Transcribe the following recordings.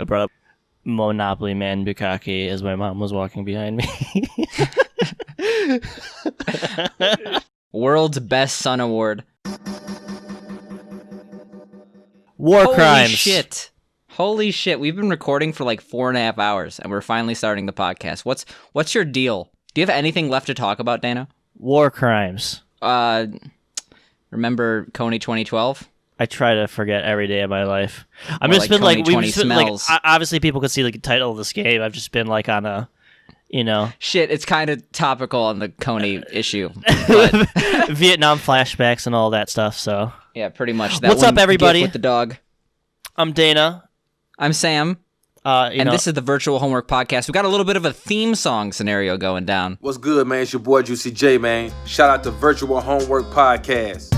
I brought up Monopoly Man Bukaki as my mom was walking behind me. World's Best Son Award. War crimes. Holy shit. We've been recording for like 4.5 hours, and we're finally starting the podcast. What's your deal? Do you have anything left to talk about, Dana? War crimes. Remember Coney 2012? I try to forget every day of my life. I've More just like been like, Coney we've just been, like, obviously people could see the title of this game. I've just been like on a, Shit, it's kind of topical on the Coney issue. Vietnam flashbacks and all that stuff, so. Yeah, pretty much. What's up, everybody? With the dog. I'm Dana. I'm Sam. And this is the Virtual Homework Podcast. We got a little bit of a theme song scenario going down. What's good, man? It's your boy Juicy J, man. Shout out to Virtual Homework Podcast.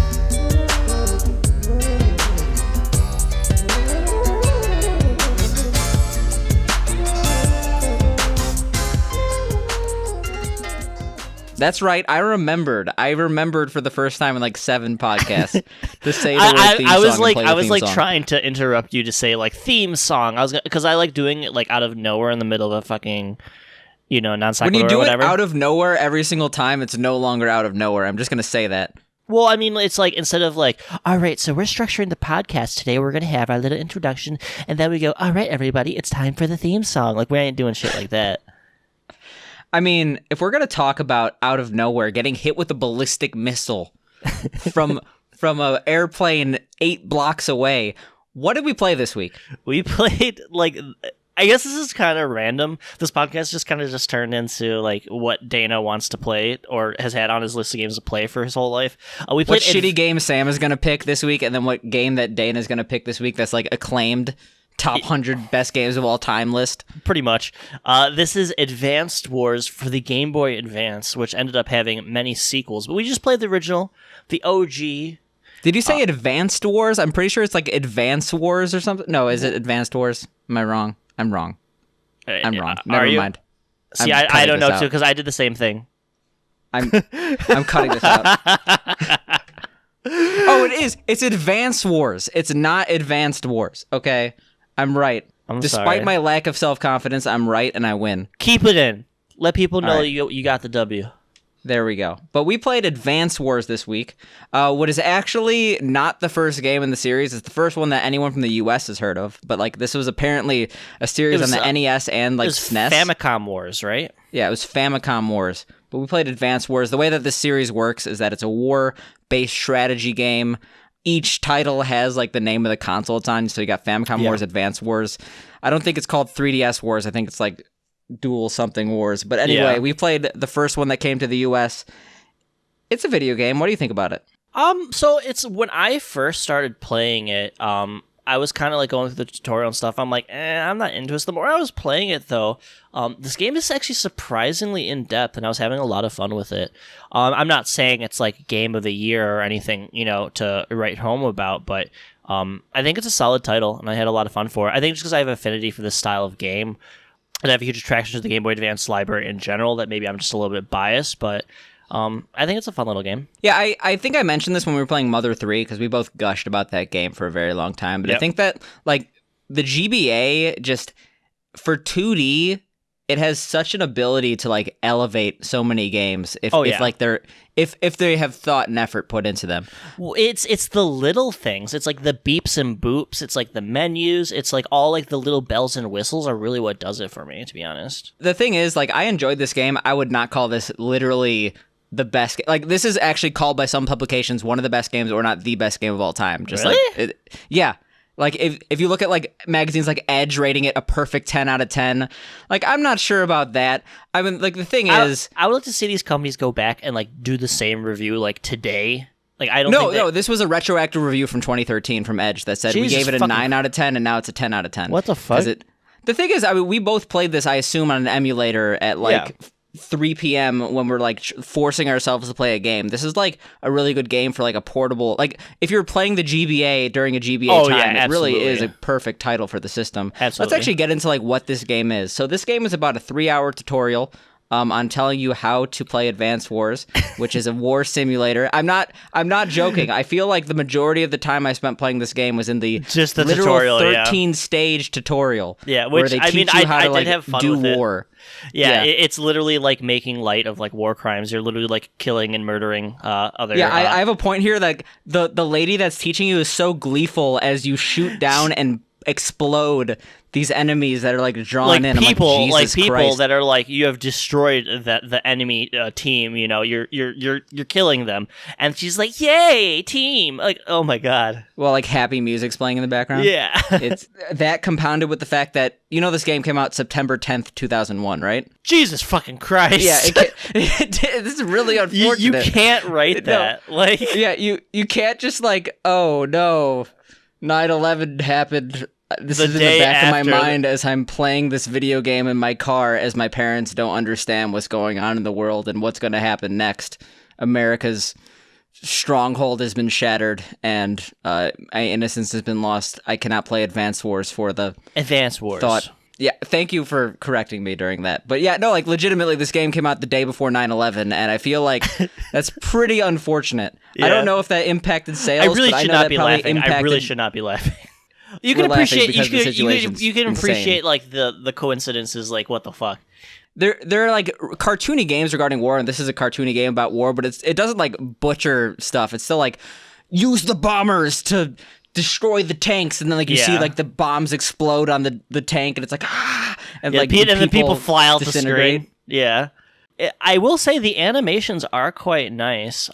That's right. I remembered for the first time in like 7 podcasts to say the word theme song. I was like trying to interrupt you to say like theme song. Because I like doing it like out of nowhere in the middle of a fucking, non sequitur. When you do or whatever. it out of nowhere every single time, it's no longer out of nowhere. I'm just gonna say that. Well, I mean, it's like instead of like, all right, so we're structuring the podcast today. We're gonna have our little introduction, and then we go, all right, everybody, it's time for the theme song. Like we ain't doing shit like that. I mean, if we're going to talk about out of nowhere getting hit with a ballistic missile from an airplane 8 blocks away, what did we play this week? We played, I guess this is kind of random. This podcast just kind of just turned into, like, what Dana wants to play or has had on his list of games to play for his whole life. We played what shitty game Sam is going to pick this week, and then what game that Dana is going to pick this week that's, like, acclaimed top 100 best games of all time list. Pretty much. This is Advanced Wars for the Game Boy Advance, which ended up having many sequels. But we just played the original, the OG. Did you say Advanced Wars? I'm pretty sure it's like Advance Wars or something. No, is it Advanced Wars? Am I wrong? I'm wrong. I'm wrong. Never mind. See, I don't know, too, because I did the same thing. I'm cutting this out. Oh, it is. It's Advance Wars. It's not Advanced Wars, okay? I'm right. Despite my lack of self-confidence, I'm right and I win. Keep it in. Let people know you got the W. There we go. But we played Advance Wars this week. What is actually not the first game in the series. It's the first one that anyone from the U.S. has heard of. But this was apparently a series on the NES and SNES. Famicom Wars, right? Yeah, it was Famicom Wars. But we played Advance Wars. The way that this series works is that it's a war-based strategy game. Each title has the name of the console it's on. So you got Famicom Wars, Advance Wars. I don't think it's called 3DS Wars. I think it's Dual something Wars. But anyway, we played the first one that came to the US. It's a video game. What do you think about it? So it's when I first started playing it, I was kind of going through the tutorial and stuff. I'm like, I'm not into it. The more I was playing it, though, this game is actually surprisingly in-depth, and I was having a lot of fun with it. I'm not saying it's game of the year or anything, to write home about, but I think it's a solid title, and I had a lot of fun for it. I think just because I have affinity for this style of game, and I have a huge attraction to the Game Boy Advance library in general, that maybe I'm just a little bit biased, but I think it's a fun little game. Yeah, I think I mentioned this when we were playing Mother 3, because we both gushed about that game for a very long time. But I think that, the GBA, just, for 2D, it has such an ability to, elevate so many games if they have thought and effort put into them. Well, it's the little things. It's the beeps and boops. It's the menus. It's all the little bells and whistles are really what does it for me, to be honest. The thing is, I enjoyed this game. I would not call this literally the best. This is actually called by some publications one of the best games, or not the best game of all time. Just really? Yeah. If you look at magazines like Edge rating it a perfect 10 out of 10, I'm not sure about that. I mean, the thing is, I would like to see these companies go back and do the same review today. I don't. No, this was a retroactive review from 2013 from Edge that said we gave it a 9 out of 10 and now it's a 10 out of 10. What the fuck? The thing is, I mean, we both played this, I assume, on an emulator at 3 p.m. when we're forcing ourselves to play a game. This is a really good game for a portable, if you're playing the GBA during a GBA time, it really is a perfect title for the system. Absolutely. Let's actually get into what this game is. So this game is about a 3-hour tutorial. on telling you how to play Advance Wars, which is a war simulator. I'm not joking. I feel like the majority of the time I spent playing this game was in the Just the literal tutorial, 13 stage tutorial. Yeah, where which they I mean, teach you how I to did like have fun do with it. war. Yeah, it's literally like making light of like war crimes. You're literally like killing and murdering other. Yeah, I have a point here that the lady that's teaching you is so gleeful as you shoot down and explode these enemies that are like drawn like in. people, I'm like, Jesus people Christ. that are like you have destroyed the enemy team. You know, you're killing them, and she's like, "Yay, team!" Like, oh my god. Well, like happy music's playing in the background. Yeah, It's that compounded with the fact that this game came out September 10th, 2001, right? Jesus fucking Christ. Yeah, this is really unfortunate. you can't write that. Like, Yeah, you can't just like, oh no, 9/11 happened. This The is in the day back of my after. mind as I'm playing this video game in my car as my parents don't understand what's going on in the world and what's going to happen next. America's stronghold has been shattered and my innocence has been lost. I cannot play Advance Wars for the Advance Wars. thought. Yeah, thank you for correcting me during that. But yeah, no, like legitimately, this game came out the day before 9/11, and I feel like that's pretty unfortunate. Yeah. I don't know if that impacted sales. I really but should I know not that be probably laughing. Impacted... I really should not be laughing. You We're can laughing appreciate because the situation's you can insane. appreciate like the coincidences. Like, what the fuck? There are like cartoony games regarding war, and this is a cartoony game about war, but it doesn't like butcher stuff. It's still like use the bombers to destroy the tanks, and then like you see Yeah. like the bombs explode on the tank, and it's like and Yeah, like and then people fly out the disintegrate. screen. Yeah. I will say the animations are quite nice.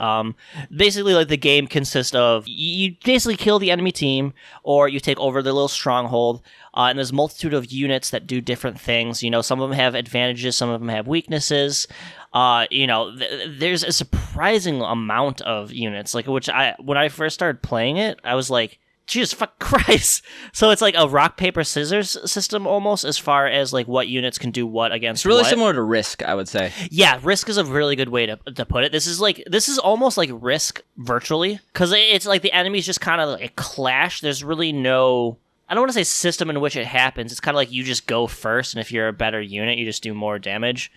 Basically, like the game consists of you basically kill the enemy team, or you take over their little stronghold. And there's a multitude of units that do different things. You know, some of them have advantages, some of them have weaknesses. There's a surprising amount of units. Like, when I first started playing it, I was like, Jesus fuck Christ. So it's like a rock, paper, scissors system almost as far as like what units can do what against It's really what. similar to Risk, I would say. Yeah, Risk is a really good way to put it. This is almost like Risk virtually, because it's like the enemies just kind of like clash. There's really no, I don't want to say system in which it happens. It's kind of like you just go first, and if you're a better unit, you just do more damage.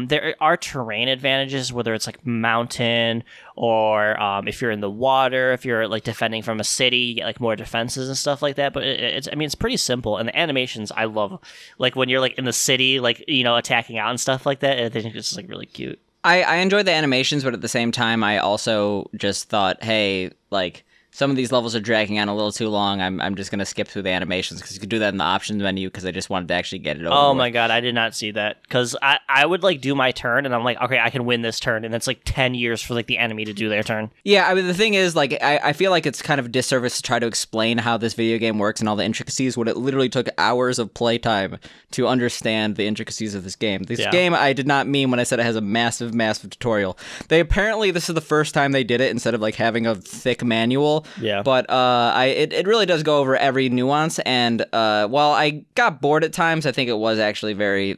There are terrain advantages, whether it's like mountain or if you're in the water, if you're like defending from a city, you get like more defenses and stuff like that. But it's pretty simple, and the animations I love, like when you're like in the city, like attacking out and stuff like that. I think it's just like really cute. I enjoyed the animations, but at the same time, I also just thought, hey, like some of these levels are dragging on a little too long. I'm just gonna skip through the animations because you could do that in the options menu because I just wanted to actually get it over. Oh with. my god, I did not see that because I would like do my turn and I'm like, okay, I can win this turn, and it's like 10 years for like the enemy to do their turn. Yeah, I mean the thing is, like, I feel like it's kind of a disservice to try to explain how this video game works and all the intricacies when it literally took hours of playtime to understand the intricacies of this game. This game I did not mean when I said it has a massive, massive tutorial. This is the first time they did it instead of like having a thick manual. Yeah. But it really does go over every nuance, and while I got bored at times, I think it was actually very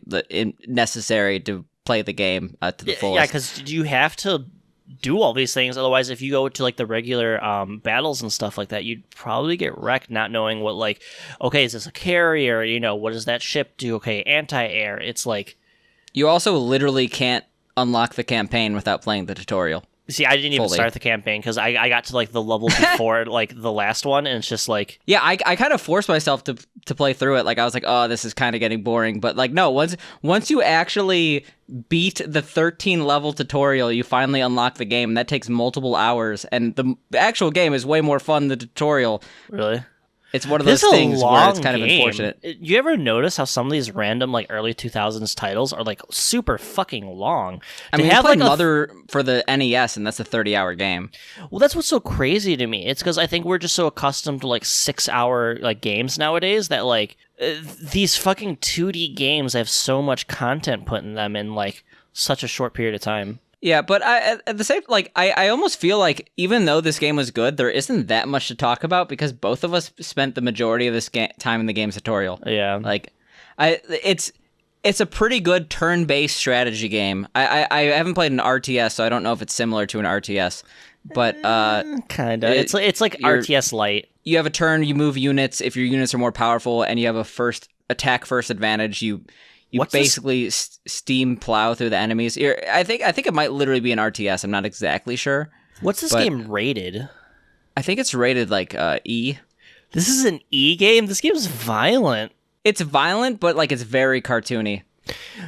necessary to play the game to the fullest. Yeah, because you have to do all these things. Otherwise, if you go to like the regular battles and stuff like that, you'd probably get wrecked not knowing what, like, okay, is this a carrier? What does that ship do? Okay, anti-air. It's like... You also literally can't unlock the campaign without playing the tutorial. See, I didn't even Fully. start the campaign because I got to like the level before like the last one, and it's just like... Yeah, I kind of forced myself to play through it. Like, I was like, oh, this is kind of getting boring. But like, no, once you actually beat the 13 level tutorial, you finally unlock the game. And that takes multiple hours, and the actual game is way more fun than the tutorial. Really? It's one of This those is a things where it's long kind of game. unfortunate. You ever notice how some of these random like early 2000s titles are like super fucking long? I They mean, have you played like Mother for the NES, and that's a 30-hour game. Well, that's what's so crazy to me. It's because I think we're just so accustomed to like 6-hour like games nowadays that like these fucking 2D games have so much content put in them in like such a short period of time. Yeah, but at the same, like, I almost feel like even though this game was good, there isn't that much to talk about because both of us spent the majority of this time in the game's tutorial. Yeah. Like, it's a pretty good turn-based strategy game. I haven't played an RTS, so I don't know if it's similar to an RTS, but Kind of. It's like RTS light. you have a turn, you move units. If your units are more powerful and you have a first advantage, you You What's this? basically steam plow through the enemies. I think it might literally be an RTS. I'm not exactly sure. What's this but game rated? I think it's rated like E. This is an E game? This game's violent. It's violent, but like it's very cartoony.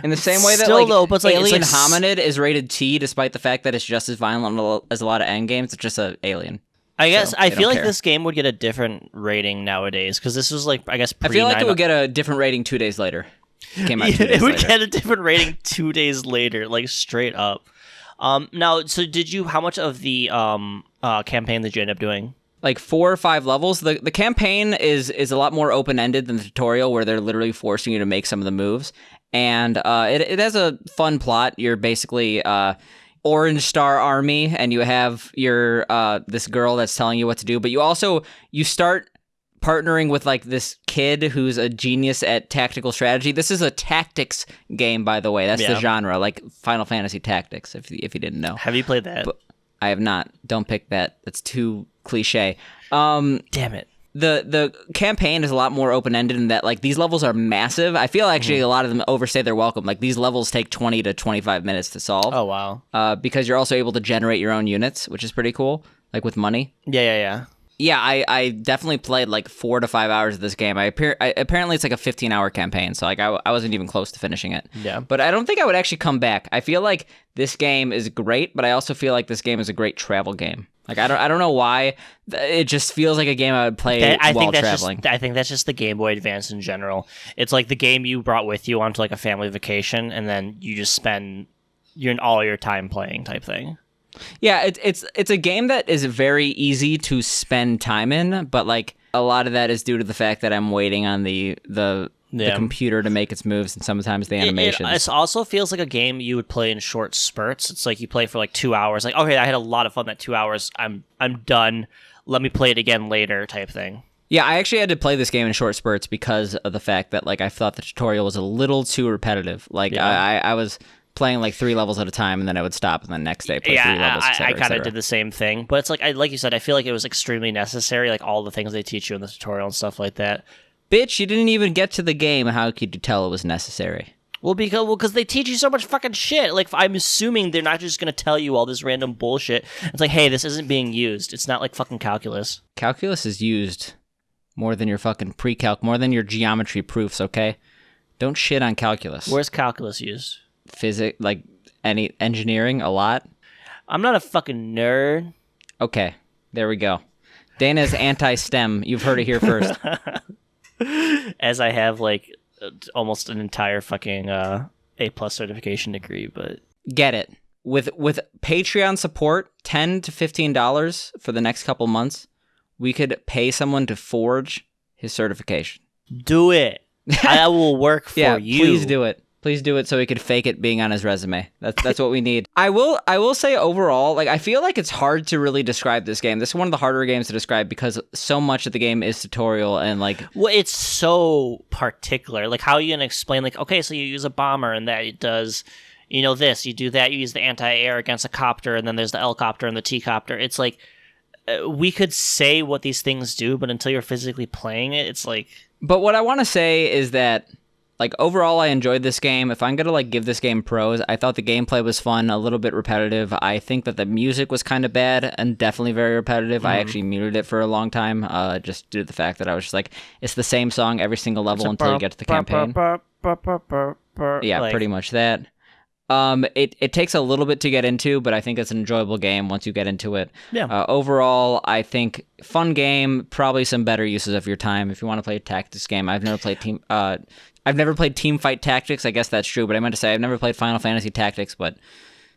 In the same way that Still, like, though, but it's like- Alien it's like Hominid is rated T, despite the fact that it's just as violent as a lot of end games. It's just a alien. I guess So, I they feel don't like care. this game would get a different rating nowadays because this was like I guess I feel like it would get a different rating 2 days later. It came out 2 it days would later. get a different rating 2 days later, like straight up. Now, so did you? How much of the campaign did you end up doing? Like 4 or 5 levels. The campaign is a lot more open ended than the tutorial, where they're literally forcing you to make some of the moves. And it has a fun plot. You're basically Orange Star Army, and you have your this girl that's telling you what to do. But you start partnering with like this kid who's a genius at tactical strategy. This is a tactics game, by the way. That's the genre, like Final Fantasy Tactics. If you didn't know, Have you played that? But I have not. Don't pick that. That's too cliche. Damn it. The campaign is a lot more open-ended in that, like, these levels are massive. I feel actually a lot of them overstay their welcome. Like, these levels take 20 to 25 minutes to solve. Oh wow. Because you're also able to generate your own units, which is pretty cool, like with money. Yeah. Yeah, I definitely played like 4 to 5 hours of this game. Apparently it's like a 15-hour campaign, so like I wasn't even close to finishing it. Yeah. But I don't think I would actually come back. I feel like this game is great, but I also feel like this game is a great travel game. Like I don't know why. It just feels like a game I would play while traveling. I think that's just the Game Boy Advance in general. It's like the game you brought with you onto like a family vacation, and then you just spend all your time playing type thing. Yeah, it's a game that is very easy to spend time in, but like a lot of that is due to the fact that I'm waiting on the computer to make its moves, and sometimes the animations. It also feels like a game you would play in short spurts. It's like you play for like 2 hours. Like, okay, I had a lot of fun that 2 hours. I'm done. Let me play it again later type thing. Yeah, I actually had to play this game in short spurts because of the fact that like I thought the tutorial was a little too repetitive. Like I was playing like 3 levels at a time, and then I would stop, and then next day play 3 levels. I kind of did the same thing, but it's like like you said, I feel like it was extremely necessary. Like all the things they teach you in the tutorial and stuff like that. Bitch, you didn't even get to the game. How could you tell it was necessary? Well, because they teach you so much fucking shit. Like, I'm assuming they're not just gonna tell you all this random bullshit. It's like, hey, this isn't being used. It's not like fucking calculus. Calculus is used more than your fucking pre-calc, more than your geometry proofs, okay? Don't shit on calculus. Where's calculus used? Physics, like any engineering, a lot. I'm not a fucking nerd. Okay, there we go. Dana's anti-STEM. You've heard it here first. As I have like almost an entire fucking A+ certification degree, but Get it. With Patreon support, $10 to $15 for the next couple months, we could pay someone to forge his certification. do it. I will work for Yeah, you. please do it. Please do it so he could fake it being on his resume. That's what we need. I will say overall, like I feel like it's hard to really describe this game. This is one of the harder games to describe because so much of the game is tutorial and like. Well, it's so particular. Like, how are you gonna explain? Like, okay, so you use a bomber, and that it does, this. You do that. You use the anti-air against a copter, and then there's the L-copter and the T-copter. It's like we could say what these things do, but until you're physically playing it, it's like. But what I want to say is that. Like, overall, I enjoyed this game. If I'm going to, like, give this game pros, I thought the gameplay was fun, a little bit repetitive. I think that the music was kind of bad and definitely very repetitive. I actually muted it for a long time, just due to the fact that I was just like, it's the same song every single level until you get to the campaign. Yeah, pretty much that. It takes a little bit to get into, but I think it's an enjoyable game once you get into it. Yeah. Overall, I think fun game, probably some better uses of your time if you want to play a tactics game. I've never played Team Fight Tactics. I guess that's true, but I meant to say I've never played Final Fantasy Tactics, but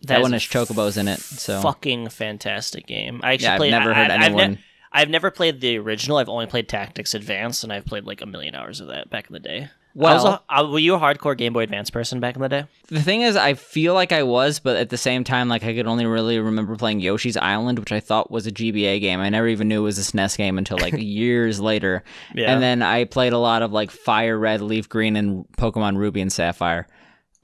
that one has chocobos in it. So fucking fantastic game. I actually yeah, played. I've never heard anyone. I've never played the original. I've only played Tactics Advance, and I've played like 1,000,000 hours of that back in the day. Well, were you a hardcore Game Boy Advance person back in the day? The thing is, I feel like I was, but at the same time, like I could only really remember playing Yoshi's Island, which I thought was a GBA game. I never even knew it was a SNES game until like years later. Yeah. And then I played a lot of like Fire Red, Leaf Green, and Pokemon Ruby and Sapphire.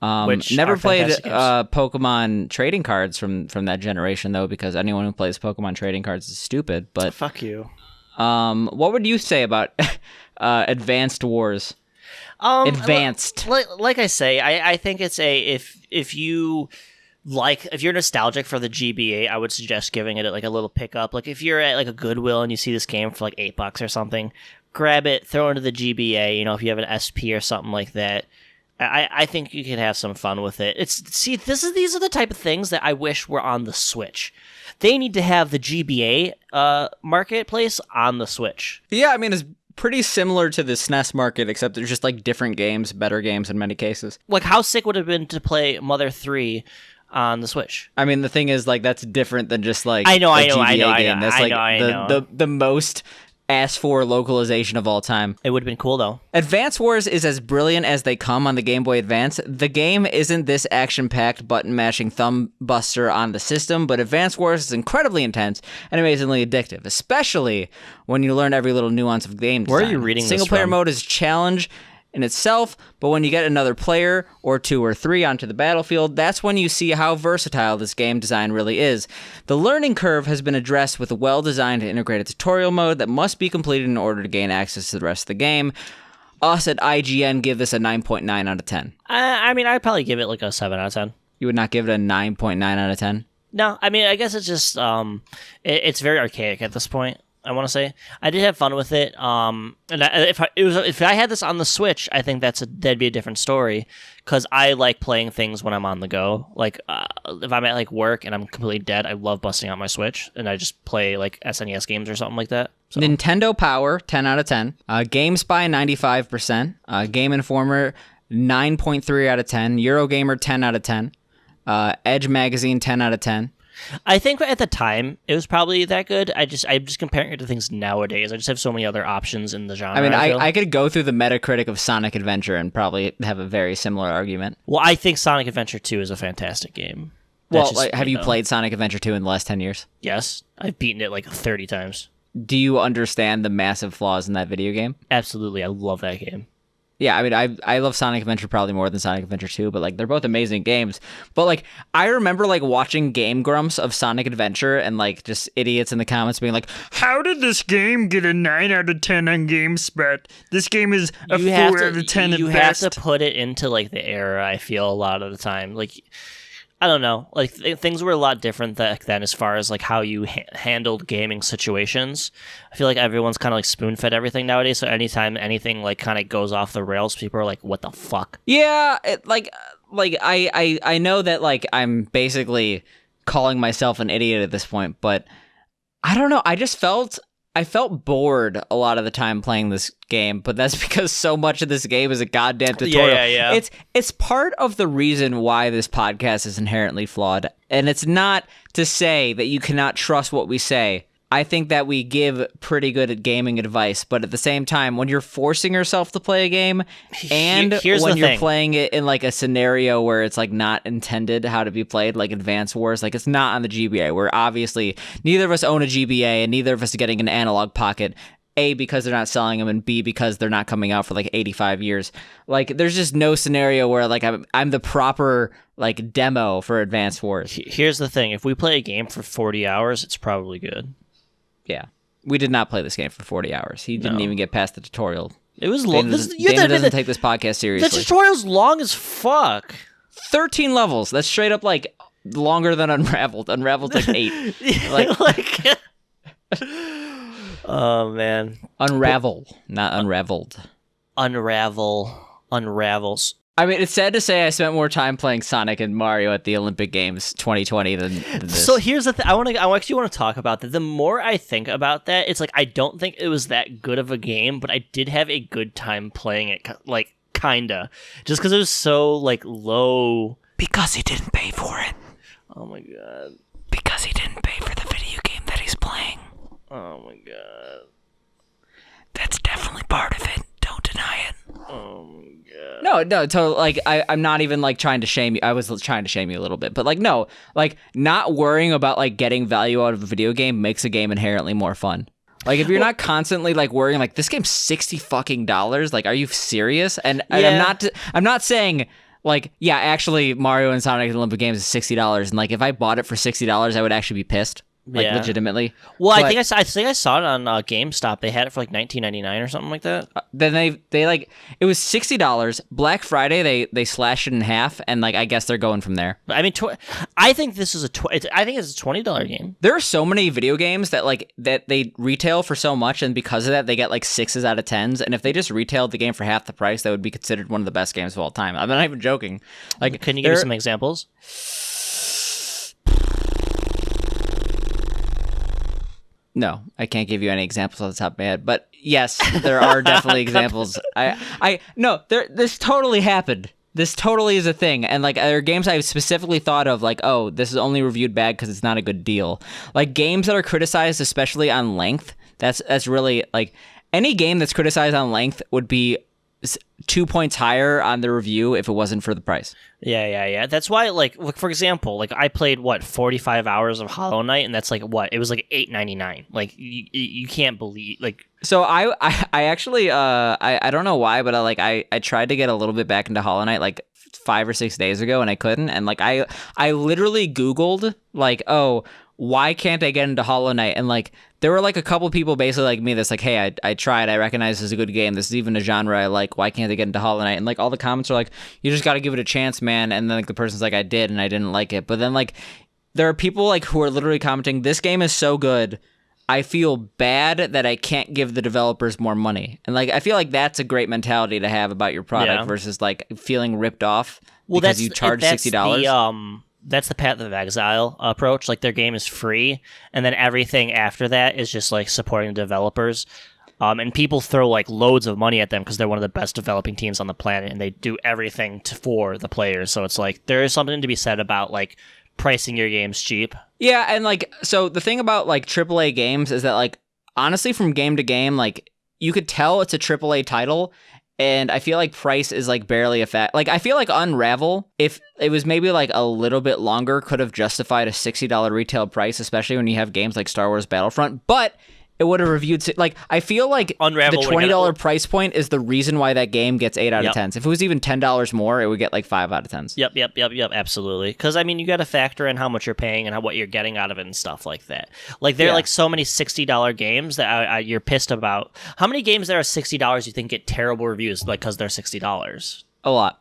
Which never are played fantastic games. Pokemon trading cards from that generation though, because anyone who plays Pokemon trading cards is stupid. But Fuck you. what would you say about Advanced Wars? Advanced. Like I say, I think it's if you're nostalgic for the GBA, I would suggest giving it like a little pickup. Like if you're at like a Goodwill and you see this game for like $8 or something, grab it, throw it into the GBA. You know, if you have an SP or something like that, I think you can have some fun with it. These are the type of things that I wish were on the Switch. They need to have the GBA marketplace on the Switch. Yeah, I mean, it's pretty similar to the SNES market, except there's just like different games, better games in many cases. Like, how sick would it have been to play Mother 3 on the Switch? I mean, the thing is, like, that's different than just like I know. That's like the most asked for localization of all time. It would have been cool though. Advance Wars is as brilliant as they come on the Game Boy Advance. The game isn't this action-packed, button-mashing thumb buster on the system, but Advance Wars is incredibly intense and amazingly addictive, especially when you learn every little nuance of game design. Where are you reading this Single-player from? mode is challenge in itself, but when you get another player or 2 or 3 onto the battlefield, that's when you see how versatile this game design really is. The learning curve has been addressed with a well-designed integrated tutorial mode that must be completed in order to gain access to the rest of the game. Us at IGN give this a 9.9 out of 10. I mean, I'd probably give it like a 7 out of 10. You would not give it a 9.9 out of 10? No, I mean, I guess it's just it's very archaic at this point. I want to say I did have fun with it. And if I had this on the Switch, I think that'd be a different story, because I like playing things when I'm on the go. Like if I'm at like work and I'm completely dead, I love busting out my Switch and I just play like SNES games or something like that. So. Nintendo Power 10 out of 10. GameSpy 95%. Game Informer 9.3 out of 10. Eurogamer 10 out of 10. Edge Magazine 10 out of 10. I think at the time it was probably that good. I'm just comparing it to things nowadays. I just have so many other options in the genre. I mean, I could go through the Metacritic of Sonic Adventure and probably have a very similar argument. Well, I think Sonic Adventure 2 is a fantastic game. Well, have you played Sonic Adventure 2 in the last 10 years? Yes. I've beaten it like 30 times. Do you understand the massive flaws in that video game? Absolutely. I love that game. Yeah, I mean, I love Sonic Adventure probably more than Sonic Adventure 2, but like they're both amazing games. But like I remember like watching Game Grumps of Sonic Adventure and like just idiots in the comments being like, "How did this game get a 9 out of 10 on GameSpot? This game is a 4 out of 10 at best." You have to put it into like the era, I feel, a lot of the time. Like I don't know, like things were a lot different back then as far as like how you handled gaming situations. I feel like everyone's kind of like spoon-fed everything nowadays, so anytime anything like kind of goes off the rails, people are like, what the fuck? Yeah, I know that like I'm basically calling myself an idiot at this point, but I don't know, I felt bored a lot of the time playing this game, but that's because so much of this game is a goddamn tutorial. Yeah. It's part of the reason why this podcast is inherently flawed, and it's not to say that you cannot trust what we say. I think that we give pretty good at gaming advice, but at the same time, when you're forcing yourself to play a game, and when you're playing it in like a scenario where it's like not intended how to be played, like Advance Wars, like it's not on the GBA, where obviously neither of us own a GBA and neither of us are getting an analog pocket. A, because they're not selling them, and B, because they're not coming out for like 85 years. Like, there's just no scenario where like I'm the proper like demo for Advance Wars. Here's the thing: if we play a game for 40 hours, it's probably good. Yeah, we did not play this game for 40 hours. He didn't even get past the tutorial. It was long. Dana doesn't take this podcast seriously. The tutorial's long as fuck. 13 levels. That's straight up like longer than Unraveled. Unraveled's like 8. Oh man. Unravel, not unraveled. Unravels. I mean, it's sad to say I spent more time playing Sonic and Mario at the Olympic Games 2020 than this. So here's the thing. I actually want to talk about that. The more I think about that, it's like I don't think it was that good of a game, but I did have a good time playing it, like kinda, just because it was so like low. Because he didn't pay for it. Oh my god. Because he didn't pay for the video game that he's playing. Oh my god. That's definitely part of it. Don't deny it. Oh my god. No, totally. Like, I'm not even like trying to shame you. I was trying to shame you a little bit, but like, no, like not worrying about like getting value out of a video game makes a game inherently more fun. Like, if you're not constantly like worrying, like this game's $60, like, are you serious? And I'm not saying like, yeah, actually, Mario and Sonic at the Olympic Games is $60, and like if I bought it for $60, I would actually be pissed. like Yeah. legitimately. Well, But I think I saw it on GameStop. They had it for like $19.99 or something like that. then they like it was $60. Black Friday they slashed it in half, and like I guess they're going from there. But, I mean, I think this is I think it's a $20 game. There are so many video games that they retail for so much, and because of that, they get like 6s out of 10s. And if they just retailed the game for half the price, that would be considered one of the best games of all time. I'm not even joking. Like, Can you give me some examples? No, I can't give you any examples off the top of my head, but yes, there are definitely examples. This totally happened. This totally is a thing, and like there are games I specifically thought of, like, oh, this is only reviewed bad because it's not a good deal. Like games that are criticized, especially on length. That's really like any game that's criticized on length would be 2 points higher on the review if it wasn't for the price. Yeah. That's why, like, for example, like I played 45 hours of Hollow Knight, and that's like it was like $8.99. Like you can't believe like. So I actually I don't know why, but I tried to get a little bit back into Hollow Knight like 5 or 6 days ago, and I couldn't. And like I literally Googled like, oh, why can't I get into Hollow Knight? And like there were like a couple people basically like me that's like, hey, I tried, I recognize this is a good game, this is even a genre I like, why can't I get into Hollow Knight? And like all the comments are like, you just got to give it a chance, man. And then like the person's like, I did, and I didn't like it. But then like there are people like who are literally commenting, this game is so good, I feel bad that I can't give the developers more money. And like I feel like that's a great mentality to have about your product versus like feeling ripped off because you charge $60. That's the Path of Exile approach. Like their game is free, and then everything after that is just like supporting the developers. And people throw like loads of money at them because they're one of the best developing teams on the planet, and they do everything for the players. So it's like there is something to be said about like pricing your games cheap. Yeah, and like so the thing about like AAA games is that like honestly from game to game, like you could tell it's a AAA title. And I feel like price is like barely a fact. Like I feel like Unravel, if it was maybe like a little bit longer, could have justified a $60 retail price, especially when you have games like Star Wars Battlefront. But it would have reviewed like I feel like Unravel the $20 price point is the reason why that game gets 8 out of 10s. If it was even $10 more, it would get like 5 out of 10s. Yep, absolutely. Because I mean, you got to factor in how much you're paying and what you're getting out of it and stuff like that. Like there are like so many $60 games that you're pissed about. How many games that are $60 you think get terrible reviews like because they're $60? A lot.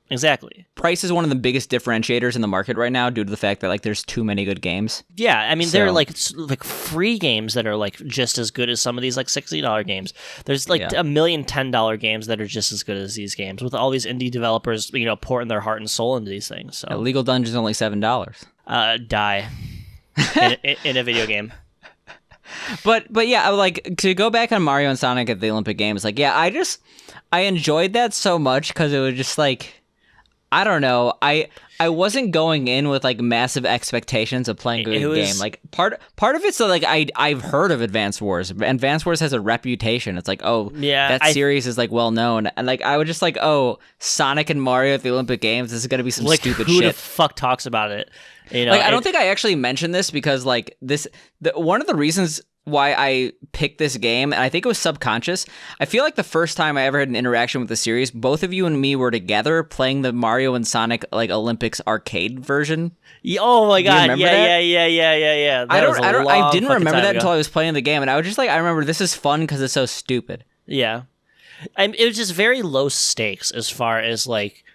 Exactly. Price is one of the biggest differentiators in the market right now due to the fact that like there's too many good games. Yeah, I mean there are like free games that are like just as good as some of these like $60 games. There's like a million $10 games that are just as good as these games with all these indie developers, pouring their heart and soul into these things. So Legal Dungeon's only $7. Die in a video game. But yeah, like to go back on Mario and Sonic at the Olympic Games, like I enjoyed that so much because it was just like, I don't know. I wasn't going in with like massive expectations of playing a good game. Like part of it's like I've heard of Advance Wars. Advance Wars has a reputation. It's like, oh yeah, that series is like well known. And like I was just like, oh, Sonic and Mario at the Olympic Games, this is gonna be some like, stupid who shit. Who the fuck talks about it? Like I don't think I actually mentioned this because like one of the reasons why I picked this game, and I think it was subconscious. I feel like the first time I ever had an interaction with the series, both of you and me were together playing the Mario and Sonic like Olympics arcade version. Oh my god! Yeah. I didn't remember that until I was playing the game, and I was just like, I remember this is fun because it's so stupid. Yeah, it was just very low stakes as far as like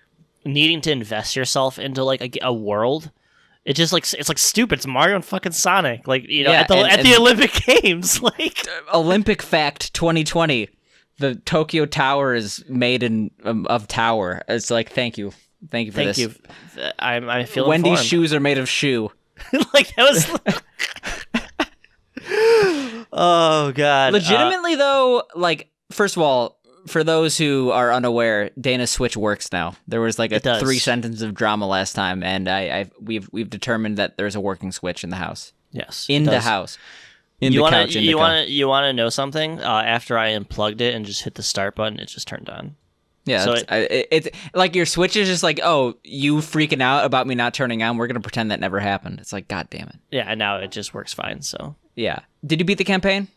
needing to invest yourself into like a world. It's just like it's like stupid. It's Mario and fucking Sonic, like at the Olympic Games. Like Olympic fact 2020, the Tokyo Tower is made of tower. It's like thank you for this. Thank you. I feel Wendy's informed. shoes are made of shoe. Like that was. Oh god. Legitimately though, like first of all, for those who are unaware, Dana's Switch works now. There was like a 3-sentence of drama last time, and we've determined that there's a working Switch in the house. Yes, in the house. You want to know something? After I unplugged it and just hit the start button, it just turned on. Yeah, so it's like your Switch is just like, oh, you freaking out about me not turning on. We're gonna pretend that never happened. It's like, god damn it. Yeah, and now it just works fine. So yeah, did you beat the campaign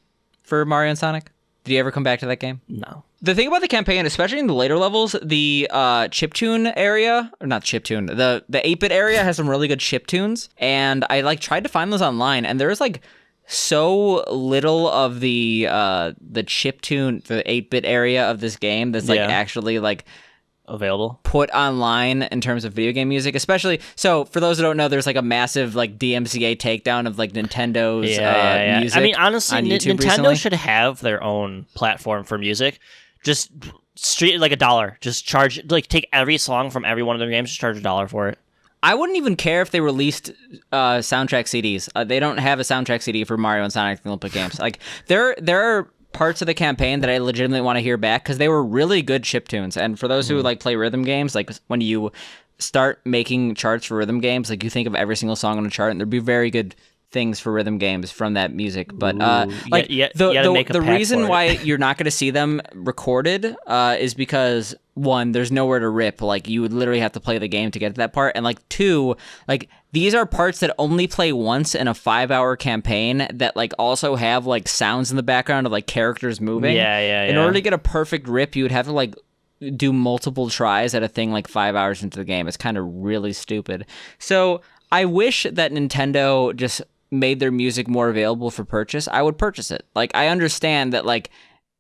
for Mario and Sonic? Did you ever come back to that game? No. The thing about the campaign, especially in the later levels, the chiptune area, or not chiptune, the 8-bit area has some really good chiptunes, and I like tried to find those online, and there's like so little of the chiptune, the 8-bit area of this game that's like actually like available, put online in terms of video game music, especially. So for those who don't know, there's like a massive like DMCA takedown of like Nintendo's music. I mean, honestly, Nintendo recently should have their own platform for music. Just street like $1. Just charge, like, take every song from every one of their games, just charge $1 for it. I wouldn't even care if they released soundtrack CDs. They don't have a soundtrack CD for Mario and Sonic the Olympic Games. Like there are parts of the campaign that I legitimately want to hear back because they were really good chiptunes. And for those who like play rhythm games, like when you start making charts for rhythm games, like you think of every single song on a chart, and there'd be very good things for rhythm games from that music. But like the reason why you're not going to see them recorded is because, one, there's nowhere to rip. Like you would literally have to play the game to get to that part, and like two, like these are parts that only play once in a 5-hour campaign that like also have like sounds in the background of like characters moving. In order to get a perfect rip, you would have to like do multiple tries at a thing like 5 hours into the game. It's kind of really stupid. So I wish that Nintendo just made their music more available for purchase. I would purchase it. Like I understand that like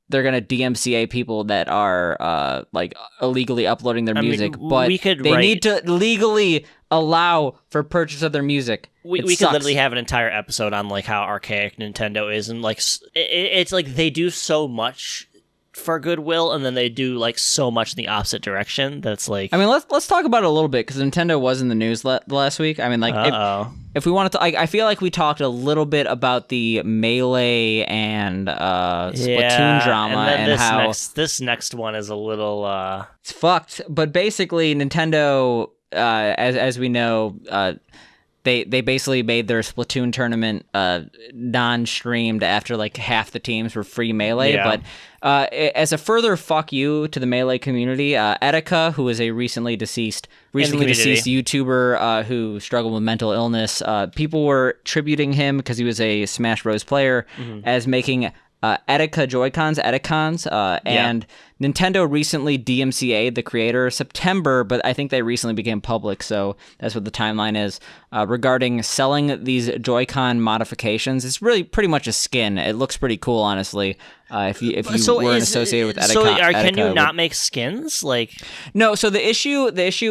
they're gonna DMCA people that are like illegally uploading their music, but they need to legally allow for purchase of their music. We could literally have an entire episode on like how archaic Nintendo is, and like it's like they do so much for goodwill, and then they do like so much in the opposite direction. That's like, I mean, let's talk about it a little bit because Nintendo was in the news last week. I mean, like if we wanted to, I feel like we talked a little bit about the Melee and Splatoon drama, and how this next one is a little it's fucked. But basically, Nintendo, as we know, They basically made their Splatoon tournament non-streamed after like half the teams were free Melee. But as a further fuck you to the Melee community, Etika, who is a recently deceased YouTuber who struggled with mental illness, people were tributing him because he was a Smash Bros. Player as making Etika Joy-Cons, and Nintendo recently DMCA'd the creator September, but I think they recently became public, so that's what the timeline is, regarding selling these Joy-Con modifications. It's really pretty much a skin. It looks pretty cool, honestly. If you weren't associated with Etika. So can you not make skins? Like, no. So the issue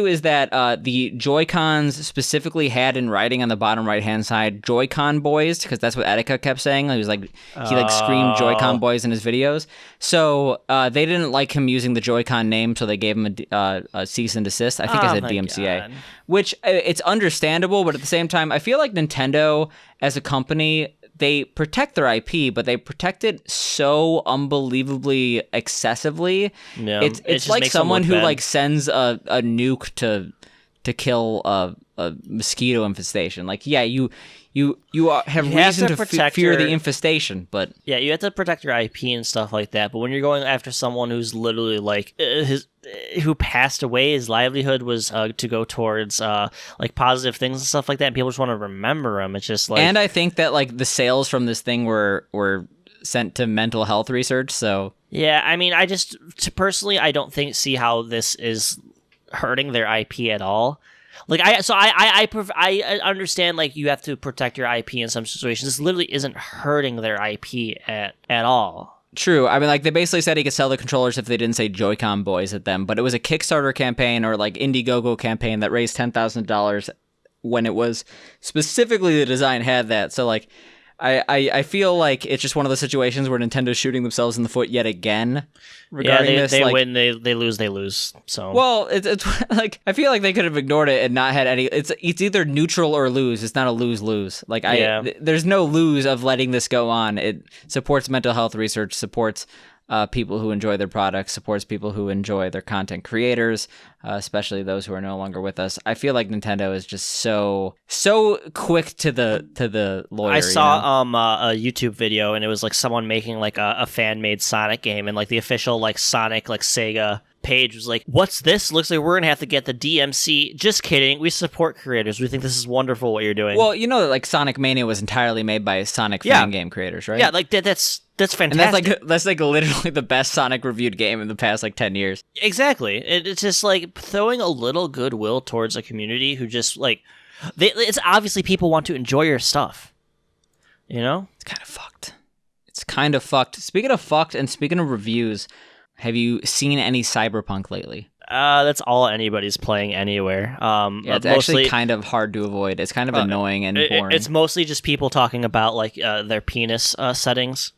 is that the Joy-Cons specifically had in writing on the bottom right hand side Joy-Con boys, because that's what Etika kept saying. He was like screamed Joy-Con boys in his videos. So they didn't like him using the Joy-Con name, so they gave him a cease and desist. I think I said DMCA, God. Which it's understandable, but at the same time, I feel like Nintendo as a company, they protect their IP, but they protect it so unbelievably excessively. Yeah, it's like someone who like sends a nuke to kill a mosquito infestation. Like, yeah, you have reason to fear the infestation, but yeah, you have to protect your IP and stuff like that. But when you're going after someone who's literally like who passed away, his livelihood was to go towards like positive things and stuff like that, and people just want to remember him. It's just like, and I think that like the sales from this thing were sent to mental health research. So yeah, I mean, personally, I don't see how this is hurting their IP at all. Like I understand like you have to protect your IP in some situations. This literally isn't hurting their IP at all. True. I mean, like they basically said he could sell the controllers if they didn't say Joy-Con boys at them, but it was a Kickstarter campaign or like Indiegogo campaign that raised $10,000 when it was specifically the design had that. So like I feel like it's just one of those situations where Nintendo's shooting themselves in the foot yet again regarding this. They like, win, they lose. So well, it's like I feel like they could have ignored it and not had any. It's either neutral or lose. It's not a lose. Like there's no lose of letting this go on. It supports mental health research, supports people who enjoy their products, supports people who enjoy their content creators, especially those who are no longer with us. I feel like Nintendo is just so quick to the lawyer. I saw a YouTube video, and it was like someone making like a fan made Sonic game, and like the official like Sonic like Sega page was like, "What's this? Looks like we're gonna have to get the DMC." Just kidding. We support creators. We think this is wonderful what you're doing. Well, you know that like Sonic Mania was entirely made by Sonic fan game creators, right? Yeah, like that's fantastic. And that's like literally the best Sonic reviewed game in the past like 10 years. Exactly. It's just like throwing a little goodwill towards a community who just like it's obviously people want to enjoy your stuff. You know? It's kind of fucked. It's kind of fucked. Speaking of fucked and speaking of reviews, have you seen any Cyberpunk lately? That's all anybody's playing anywhere. Yeah, it's actually kind of hard to avoid. It's kind of annoying and boring. It's mostly just people talking about like their penis settings.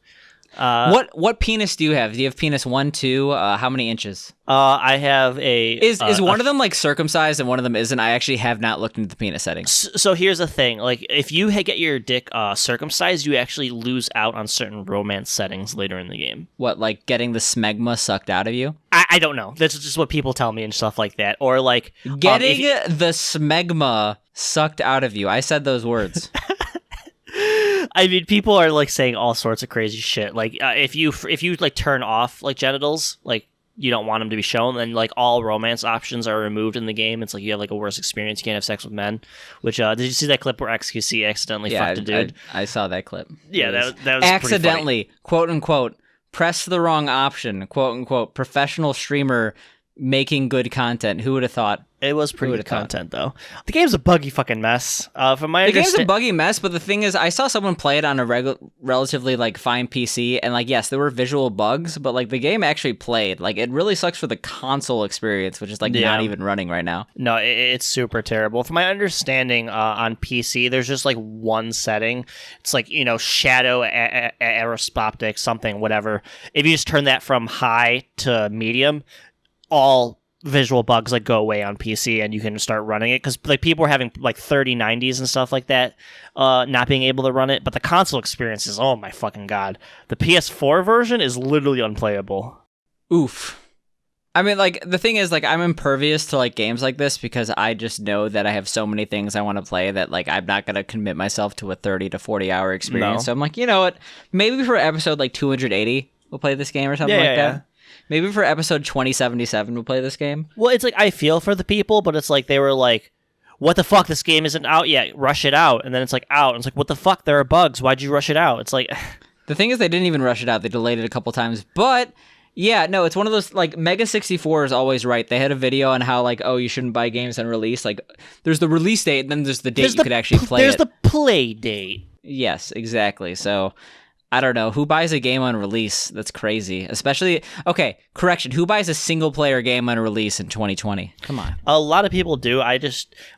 What penis do you have? Do you have penis 1, 2? How many inches? I have a. Is one of them like circumcised and one of them isn't? I actually have not looked into the penis settings. So here's the thing: like, if you get your dick circumcised, you actually lose out on certain romance settings later in the game. What, like getting the smegma sucked out of you? I don't know. That's just what people tell me and stuff like that. Or like getting the smegma sucked out of you. I said those words. I mean, people are like saying all sorts of crazy shit. Like, if you like turn off like genitals, like you don't want them to be shown, then like all romance options are removed in the game. It's like you have like a worse experience. You can't have sex with men. Which did you see that clip where XQC accidentally fucked a dude? I saw that clip. Yeah, that was accidentally, quote unquote, press the wrong option, quote unquote, professional streamer making good content. Who would have thought? It was pretty good content, though. The game's a buggy fucking mess. From my the game's a buggy mess, but the thing is, I saw someone play it on a relatively like fine PC, and like yes, there were visual bugs, but like the game actually played. Like it really sucks for the console experience, which is like not even running right now. No, it's super terrible. From my understanding, on PC, there's just like one setting. It's like shadow aeroscopic something, whatever. If you just turn that from high to medium, all visual bugs like go away on PC and you can start running it, because like people are having like 3090s and stuff like that not being able to run it, but the console experience is, oh my fucking god, the PS4 version is literally unplayable. Oof. I mean, like the thing is, like I'm impervious to like games like this because I just know that I have so many things I want to play that like I'm not gonna commit myself to a 30 to 40 hour experience. So I'm like, you know what, maybe for episode like 280 we'll play this game or something like that. Maybe for episode 2077 we'll play this game. Well, it's like I feel for the people, but it's like they were like, what the fuck, this game isn't out yet, rush it out. And then it's like out, and it's like, what the fuck, there are bugs, why'd you rush it out? It's like the thing is, they didn't even rush it out, they delayed it a couple times. But yeah, no, it's one of those, like Mega 64 is always right. They had a video on how like, oh, you shouldn't buy games on release. Like there's the release date and then there's the date you could actually play there's the play date. Yes, exactly. So I don't know. Who buys a game on release? That's crazy. Especially, okay, correction. Who buys a single-player game on release in 2020? Come on. A lot of people do.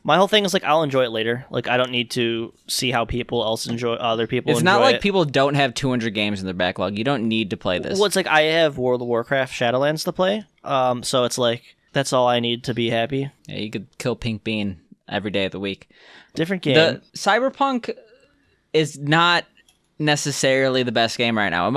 My whole thing is like, I'll enjoy it later. Like, I don't need to see how other people enjoy it. It's not like people don't have 200 games in their backlog. You don't need to play this. Well, it's like I have World of Warcraft Shadowlands to play. So it's like, that's all I need to be happy. Yeah, you could kill Pink Bean every day of the week. Different game. The Cyberpunk is not necessarily the best game right now.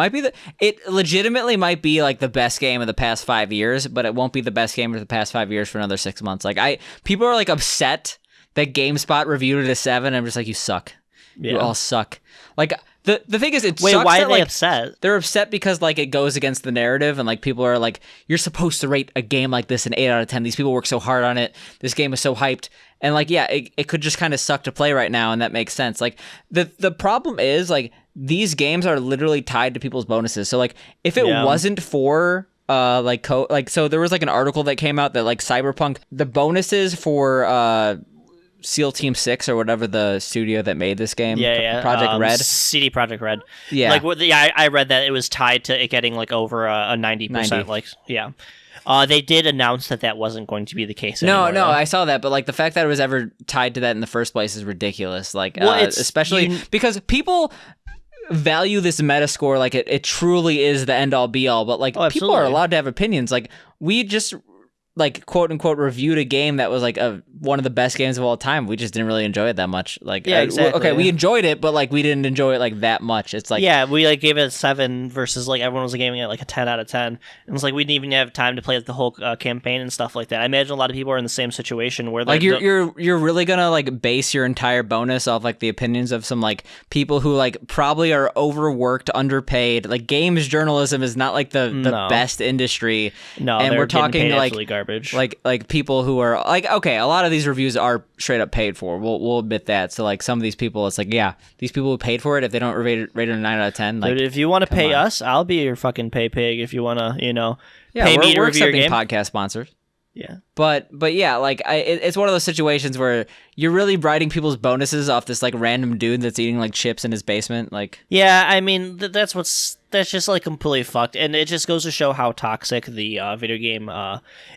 It legitimately might be like the best game of the past 5 years, but it won't be the best game of the past 5 years for another 6 months. Like people are like upset that GameSpot reviewed it a 7. I'm just like, you suck. Yeah. You all suck. Like the thing is, wait, why are they upset? They're upset because like it goes against the narrative, and like people are like, you're supposed to rate a game like this an 8 out of 10. These people work so hard on it. This game is so hyped. And like, yeah, it could just kind of suck to play right now, and that makes sense. Like the problem is like these games are literally tied to people's bonuses. So like if it wasn't for so there was like an article that came out that like Cyberpunk, the bonuses for SEAL Team 6 or whatever the studio that made this game, Project Red, CD Project Red, like I read that it was tied to it getting like over a 90%. Like they did announce that wasn't going to be the case anymore. No, I saw that, but like the fact that it was ever tied to that in the first place is ridiculous. Like, especially because people value this Metascore like it truly is the end all be all. But like people are allowed to have opinions. Like we just like quote unquote reviewed a game that was like a one of the best games of all time. We just didn't really enjoy it that much. Like, Yeah, exactly. Okay, we enjoyed it, but like we didn't enjoy it like that much. It's like, yeah, we like gave it a 7 versus like everyone was gaming it like a 10 out of 10. And it's like we didn't even have time to play the whole campaign and stuff like that. I imagine a lot of people are in the same situation where like you're really gonna like base your entire bonus off like the opinions of some like people who like probably are overworked, underpaid. Like games journalism is not like the best industry. No, and we're talking paid like absolutely garbage. Like people who are like, okay, a lot of these reviews are straight up paid for. We'll admit that. So like some of these people, it's like, yeah, these people who paid for it, if they don't rate it a 9 out of 10, like, but if you want to pay us, I'll be your fucking pay pig. If you want to, pay me to review your accepting game. podcast sponsors. Yeah. But yeah, like it's one of those situations where you're really writing people's bonuses off this like random dude that's eating like chips in his basement. Like, yeah, I mean that's just like completely fucked, and it just goes to show how toxic the video game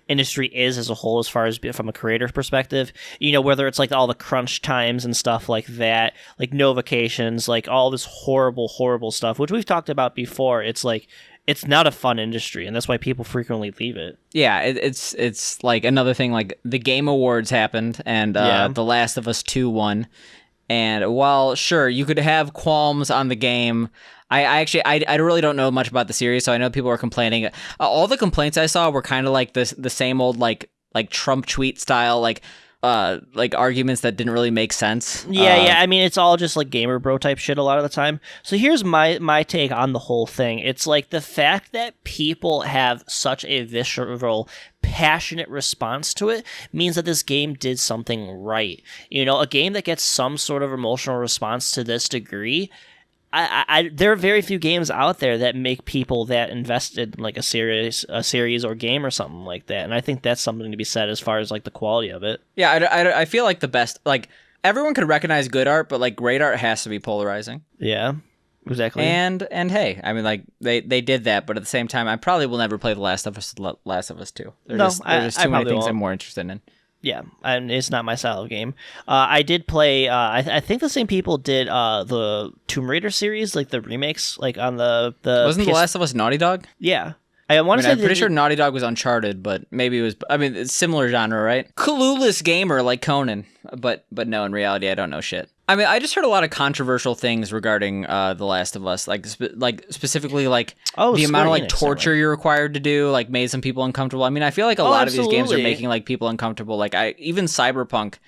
industry is as a whole, as far as from a creator perspective. Whether it's like all the crunch times and stuff like that, like no vacations, like all this horrible stuff, which we've talked about before. It's like, it's not a fun industry, and that's why people frequently leave it. Yeah, it's like another thing. Like the Game Awards happened, and The Last of Us 2 won. And while sure you could have qualms on the game, I really don't know much about the series, so I know people are complaining. All the complaints I saw were kind of like the same old like Trump tweet style like arguments that didn't really make sense. Yeah. I mean, it's all just like gamer bro type shit a lot of the time. So here's my take on the whole thing. It's like the fact that people have such a visceral, passionate response to it means that this game did something right. A game that gets some sort of emotional response to this degree. There are very few games out there that make people that invested in like a series or game or something like that, and I think that's something to be said as far as like the quality of it. Yeah, I feel like the best, like everyone could recognize good art, but like great art has to be polarizing. Yeah, exactly. And hey, I mean, like they did that, but at the same time, I probably will never play The Last of Us 2. There's too many things I'm more interested in. Yeah, and it's not my style of game. I did play. I think the same people did the Tomb Raider series, like the remakes, like on the. Wasn't The Last of Us Naughty Dog? Yeah, I want to say. I'm pretty sure Naughty Dog was Uncharted, but maybe it was. I mean, it's similar genre, right? Clueless gamer like Conan, but no, in reality, I don't know shit. I mean, I just heard a lot of controversial things regarding The Last of Us, like specifically like the amount of like torture you're required to do, like made some people uncomfortable. I mean, I feel like a lot of these games are making like people uncomfortable. Like even Cyberpunk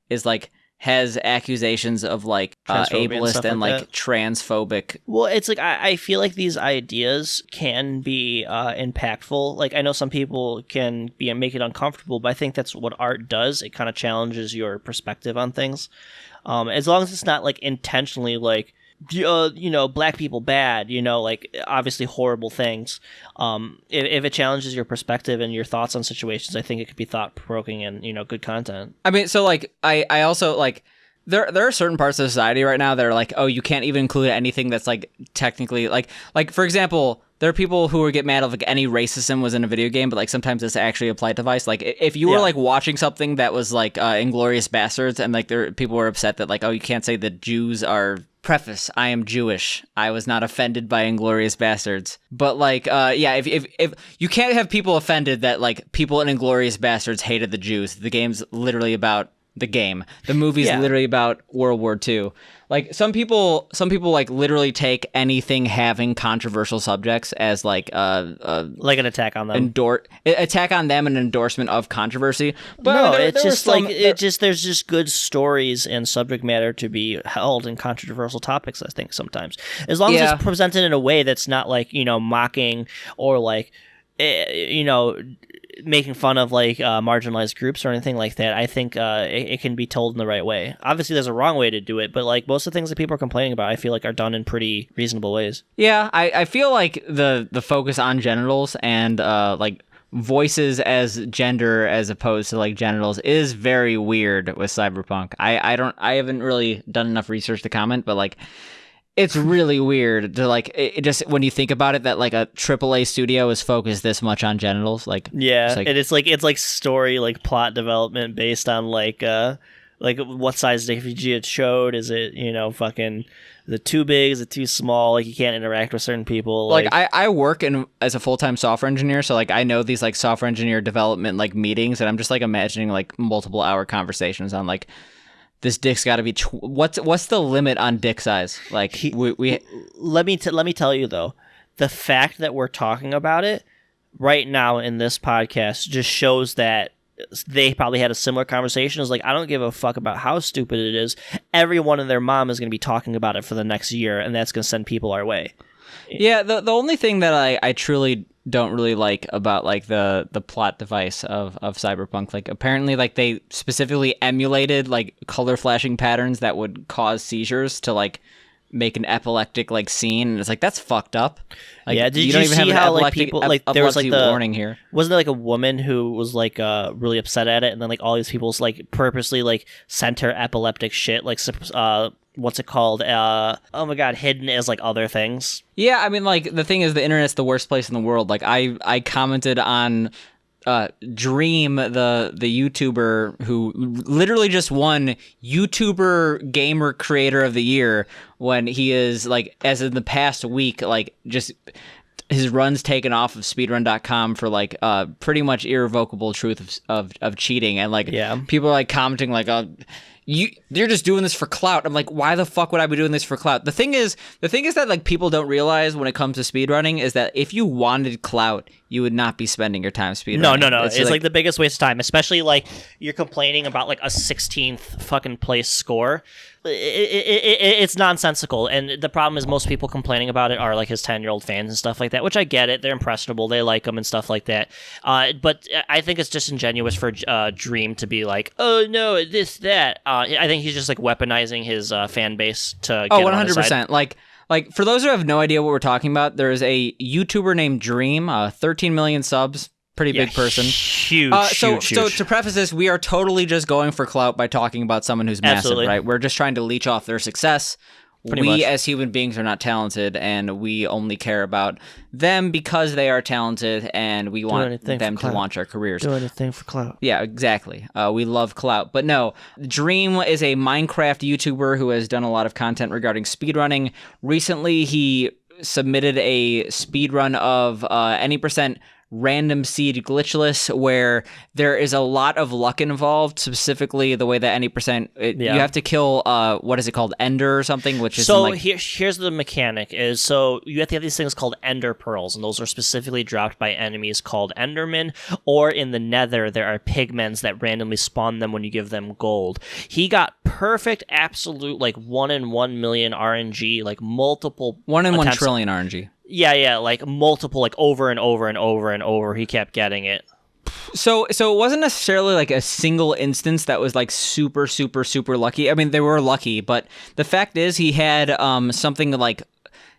is like has accusations of like ableist and like transphobic. Well, it's like I feel like these ideas can be impactful. Like I know some people can make it uncomfortable, but I think that's what art does. It kind of challenges your perspective on things. As long as it's not like intentionally like, black people bad, like obviously horrible things. If it challenges your perspective and your thoughts on situations, I think it could be thought provoking and, good content. I mean, so like I also like there are certain parts of society right now that are like, oh, you can't even include anything that's like technically like for example, there are people who would get mad if like any racism was in a video game, but like sometimes it's actually a polite device. Like if you were like watching something that was like Inglourious Bastards, and like people were upset that like, oh, you can't say that Jews are. Preface: I am Jewish. I was not offended by Inglourious Bastards. But like, if you can't have people offended that like people in Inglourious Bastards hated the Jews. The game's literally about the game. The movie's literally about World War II. Like some people like literally take anything having controversial subjects as like like an attack on them. Attack on them, an endorsement of controversy. But no, it's just like there's just good stories and subject matter to be held in controversial topics. I think sometimes, as long as it's presented in a way that's not like mocking or like making fun of like marginalized groups or anything like that, I think it can be told in the right way. Obviously, there's a wrong way to do it, but like most of the things that people are complaining about, I feel like are done in pretty reasonable ways. Yeah, I feel like the focus on genitals and like voices as gender as opposed to like genitals is very weird with Cyberpunk. I haven't really done enough research to comment, but like. It's really weird to like it just when you think about it that like a AAA studio is focused this much on genitals, like and it's like story like plot development based on like Like, what size refugee it showed? Is it, fucking, is it too big? Is it too small? Like, you can't interact with certain people. Like I work as a full-time software engineer, so like I know these like software engineer development like meetings, and I'm just like imagining like multiple hour conversations on like this dick's got to be what's the limit on dick size? Like we let me tell you though, the fact that we're talking about it right now in this podcast just shows that they probably had a similar conversation. It's like, I don't give a fuck about how stupid it is. Everyone and their mom is going to be talking about it for the next year, and that's going to send people our way. Yeah, the only thing that I truly don't really like about like the plot device of Cyberpunk, like apparently like they specifically emulated like color flashing patterns that would cause seizures to like make an epileptic like scene, and it's like, that's fucked up. Like, yeah, did you see how like people like there was like the warning here? Wasn't there like a woman who was like really upset at it, and then like all these people like purposely like sent her epileptic shit, like what's it called? Oh my god, hidden as like other things. Yeah, I mean, like the thing is, the internet's the worst place in the world. Like I commented on Dream, the YouTuber who literally just won YouTuber Gamer Creator of the Year, when he is like, as in the past week, like just his run's taken off of speedrun.com for like pretty much irrevocable truth of cheating, and like people are like commenting like, you're just doing this for clout. I'm like, why the fuck would I be doing this for clout? The thing is that like people don't realize when it comes to speedrunning is that if you wanted clout, you would not be spending your time speedrunning. No. It's like the biggest waste of time, especially like you're complaining about like a 16th fucking place score. It's nonsensical, and the problem is most people complaining about it are like his 10-year-old fans and stuff like that, which I get it. They're impressionable, they like him and stuff like that. But I think it's disingenuous for Dream to be like, oh no, this, that. I think he's just like weaponizing his fan base to get 100%. Like for those who have no idea what we're talking about, there is a YouTuber named Dream, 13 million subs. Pretty big person. Huge, so huge. to preface this, we are totally just going for clout by talking about someone who's massive, Absolutely. right? We're just trying to leach off their success. Pretty much. As human beings are not talented, and we only care about them because they are talented, and we want them to launch our careers. Do anything for clout. Yeah, exactly. We love clout. But no, Dream is a Minecraft YouTuber who has done a lot of content regarding speedrunning. Recently, he submitted a speedrun of any percent random seed glitchless, where there is a lot of luck involved, specifically the way that any percent you have to kill what is it called, ender or something, which is so like... here's the mechanic is, so you have to have these things called ender pearls, and those are specifically dropped by enemies called endermen, or in the nether there are pigments that randomly spawn them when you give them gold. He got perfect absolute like 1 in 1 million RNG, like multiple 1 in 1 trillion RNG. Yeah, like multiple, like over and over and over and over. He kept getting it. So it wasn't necessarily like a single instance that was like super, super, super lucky. I mean, they were lucky, but the fact is he had something like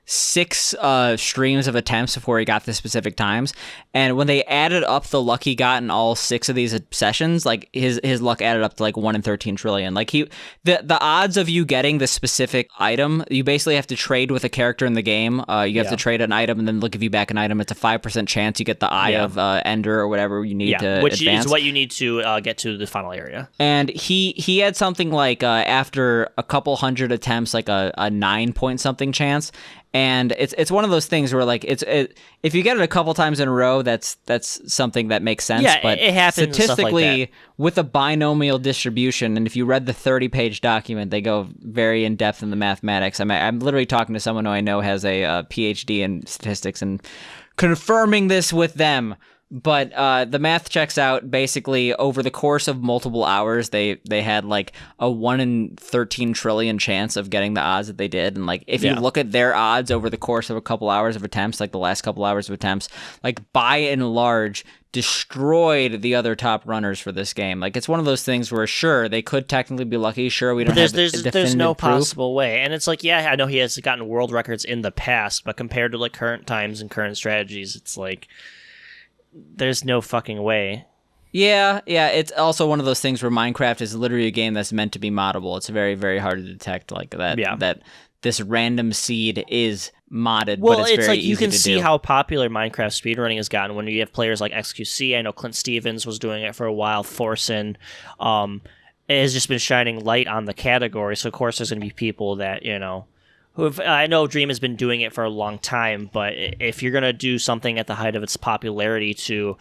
6 streams of attempts before he got the specific times, and when they added up the luck he got in all 6 of these sessions, like his luck added up to like 1 in 13 trillion. Like the odds of you getting the specific item, you basically have to trade with a character in the game. You have to trade an item, and then they'll give you back an item. It's a 5% chance you get the eye of Ender or whatever you need to which advance. is what you need to get to the final area. And he had something like after a couple hundred attempts, like a 9 point something chance. And it's one of those things where like if you get it a couple times in a row, that's something that makes sense. Yeah, but it happens. Statistically, Like with a binomial distribution, and if you read the 30-page document, they go very in depth in the mathematics. I'm literally talking to someone who I know has a PhD in statistics and confirming this with them. But the math checks out. Basically, over the course of multiple hours, they had like a 1 in 13 trillion chance of getting the odds that they did. And like, if you look at their odds over the course of a couple hours of attempts, like the last couple hours of attempts, like by and large, destroyed the other top runners for this game. Like, it's one of those things where sure, they could technically be lucky. Sure, we don't have there's no proof. possible way. And it's like, yeah, I know he has gotten world records in the past, but compared to like current times and current strategies, it's like, there's no fucking way. Yeah, it's also one of those things where Minecraft is literally a game that's meant to be moddable. It's very, very hard to detect like that. Yeah. That this random seed is modded, Well, but it's very like easy you can to see do. how popular Minecraft speedrunning has gotten when you have players like XQC. I know Clint Stevens was doing it for a while. Thorson, it has just been shining light on the category. So of course there's going to be people that, I know Dream has been doing it for a long time, but if you're going to do something at the height of its popularity to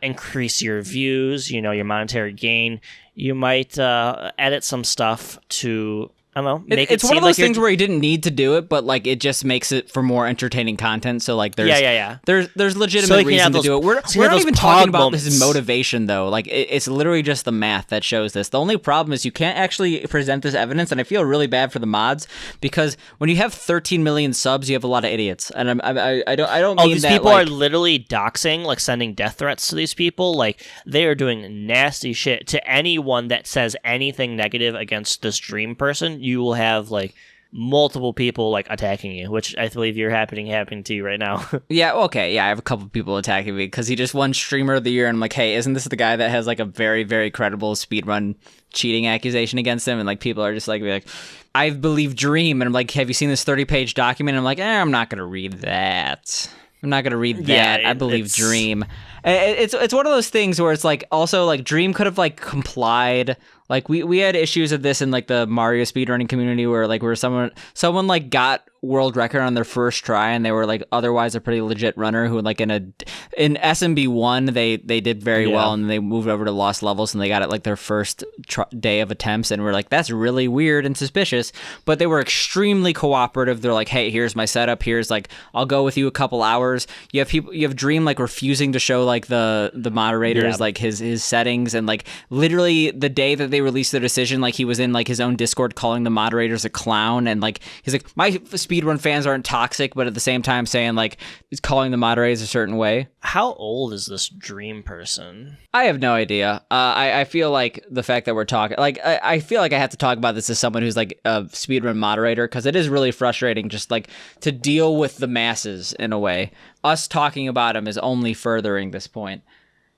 increase your views, your monetary gain, you might edit some stuff to, I don't know, make it's it one of seem those like things where he didn't need to do it, but like it just makes it for more entertaining content. So like there's there's legitimate reason to do it. We're not even talking about his motivation though. Like it's literally just the math that shows this. The only problem is you can't actually present this evidence, and I feel really bad for the mods because when you have 13 million subs, you have a lot of idiots, and I don't mean these that people like, are literally doxing, like sending death threats to these people. Like they are doing nasty shit to anyone that says anything negative against this Dream person. You will have like multiple people like attacking you, which I believe you're happening to you right now. Yeah, okay, yeah, I have a couple people attacking me because he just won Streamer of the Year, and I'm like, hey, isn't this the guy that has like a very, very credible speedrun cheating accusation against him? And like people are just like, I believe Dream, and I'm like, have you seen this 30-page document? And I'm like, I'm not gonna read that. I'm not gonna read that. I believe Dream. It's one of those things where it's like also like Dream could have like complied. Like we had issues of this in like the Mario speedrunning community where someone like got world record on their first try, and they were like otherwise a pretty legit runner who like in SMB 1 they did very well, and they moved over to lost levels and they got it like their first day of attempts, and we're like, that's really weird and suspicious. But they were extremely cooperative. They're like, hey, here's my setup, here's like, I'll go with you a couple hours. You have Dream like refusing to show like the moderators like his settings, and like literally the day that they released the decision, like he was in like his own Discord calling the moderators a clown, and like he's like, my speedrun fans aren't toxic, but at the same time saying like he's calling the moderators a certain way. How old is this Dream person? I have no idea. I feel like the fact that we're talking, like I feel like I have to talk about this as someone who's like a speedrun moderator, because it is really frustrating just like to deal with the masses in a way. Us talking about him is only furthering this point.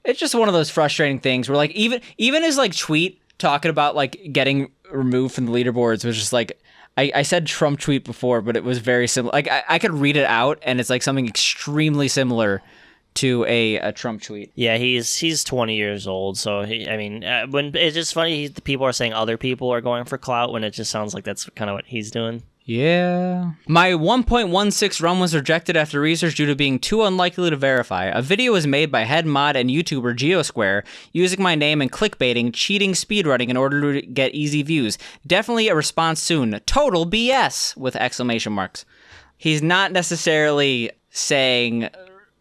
It's just one of those frustrating things where like even his like tweet talking about like getting removed from the leaderboards was just like, I said Trump tweet before, but it was very similar. Like I could read it out, and it's like something extremely similar to a Trump tweet. Yeah, he's 20 years old, so when it's just funny, people are saying other people are going for clout when it just sounds like that's kind of what he's doing. Yeah. My 1.16 run was rejected after research due to being too unlikely to verify. A video was made by head mod and YouTuber Geosquare using my name and clickbaiting, cheating speedrunning in order to get easy views. Definitely a response soon. Total BS with exclamation marks. He's not necessarily saying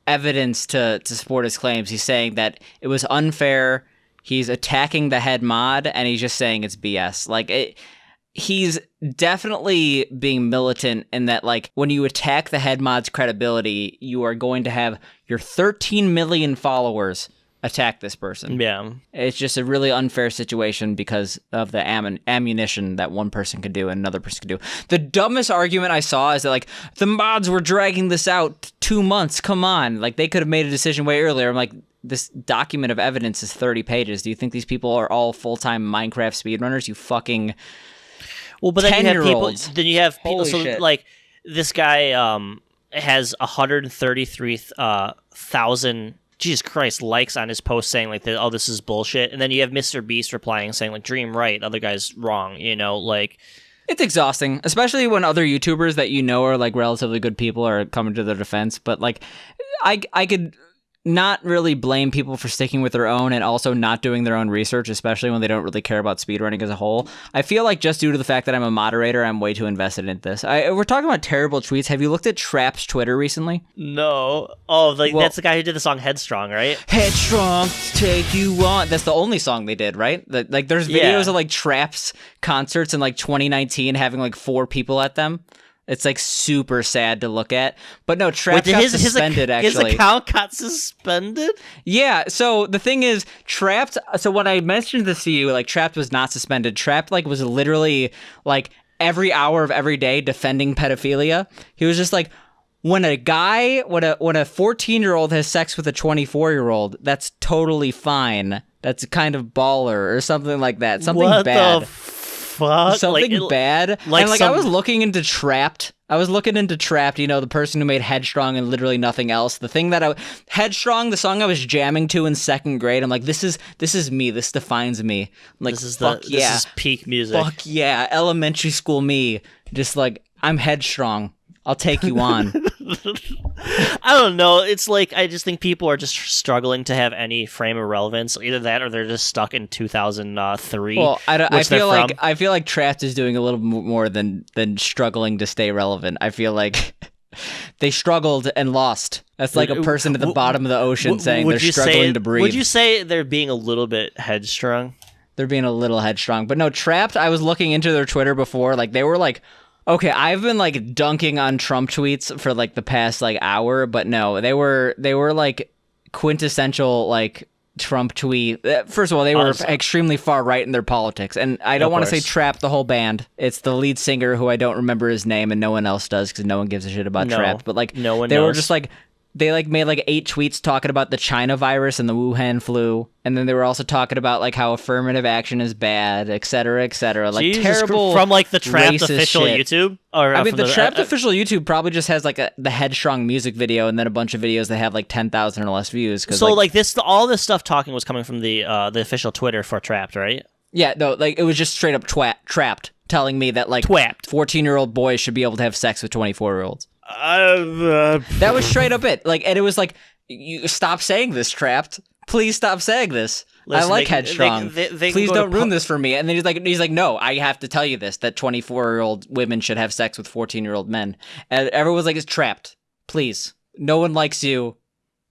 evidence to support his claims. He's saying that it was unfair. He's attacking the head mod, and he's just saying it's BS. Like he's definitely being militant in that, like, when you attack the head mod's credibility, you are going to have your 13 million followers attack this person. Yeah. It's just a really unfair situation because of the ammunition that one person could do and another person could do. The dumbest argument I saw is that, like, the mods were dragging this out 2 months. Come on. Like, they could have made a decision way earlier. I'm like, this document of evidence is 30 pages. Do you think these people are all full-time Minecraft speedrunners? You fucking... Well, but then you have people. Holy So shit. like this guy has 133,000 Jesus Christ likes on his post saying like, "Oh, this is bullshit," and then you have Mr. Beast replying saying like, "Dream right, other guy's wrong." Like it's exhausting, especially when other YouTubers that you know are like relatively good people are coming to their defense. But like, I could not really blame people for sticking with their own and also not doing their own research, especially when they don't really care about speedrunning as a whole. I feel like just due to the fact that I'm a moderator, I'm way too invested in this. We're talking about terrible tweets. Have you looked at Trap's Twitter recently? no, that's the guy who did the song Headstrong, right? Headstrong, take you on. That's the only song they did, right? Like, there's videos of like Trap's concerts in like 2019 having like 4 people at them. It's like super sad to look at. But no, Trap got suspended, actually. His account got suspended? Yeah, so the thing is, Trapped, so when I mentioned this to you, like, Trapped was not suspended. Trapped, like, was literally, like, every hour of every day defending pedophilia. He was just like, when a 14-year-old has sex with a 24-year-old, that's totally fine. That's kind of baller or something like that. Something what bad. The fuck? Something bad. like and like some- I was looking into Trapped. The person who made Headstrong and literally nothing else. The thing that Headstrong, the song I was jamming to in second grade. I'm like, this is me. This defines me. I'm like, this is peak music. Fuck yeah, elementary school me. Just like, I'm headstrong. I'll take you on. I don't know. It's like I just think people are just struggling to have any frame of relevance. Either that, or they're just stuck in 2003. Well, I feel like Trapped is doing a little more than struggling to stay relevant. I feel like they struggled and lost. That's like a person at the bottom of the ocean saying they're struggling to breathe. Would you say they're being a little bit headstrong? They're being a little headstrong. But no, Trapped, I was looking into their Twitter before. Like, they were like, okay, I've been like dunking on Trump tweets for like the past like hour, but no, they were like quintessential like Trump tweet. First of all, they were extremely far right in their politics, and I don't want to say Trap the whole band. It's the lead singer who I don't remember his name, and no one else does because no one gives a shit about Trap. But like, no one they knows. were just like. They like made like 8 tweets talking about the China virus and the Wuhan flu, and then they were also talking about like how affirmative action is bad, et cetera, et cetera. Like Jesus, terrible from like the Trapped official shit. YouTube. Or I mean, the Trapped official YouTube probably just has like the Headstrong music video, and then a bunch of videos that have like 10,000 or less views. So like this, all this stuff talking was coming from the official Twitter for Trapped, right? Yeah, no, like it was just straight up Trapped telling me that like 14-year-old boys should be able to have sex with 24-year-olds. That was straight up it. Like, and it was like, you stop saying this, Trapped. Please stop saying this. Listen, I like Headstrong. They Please don't ruin this for me. And then he's like, no, I have to tell you this, that 24-year-old women should have sex with 14-year-old men. And everyone's like, it's Trapped. Please. No one likes you.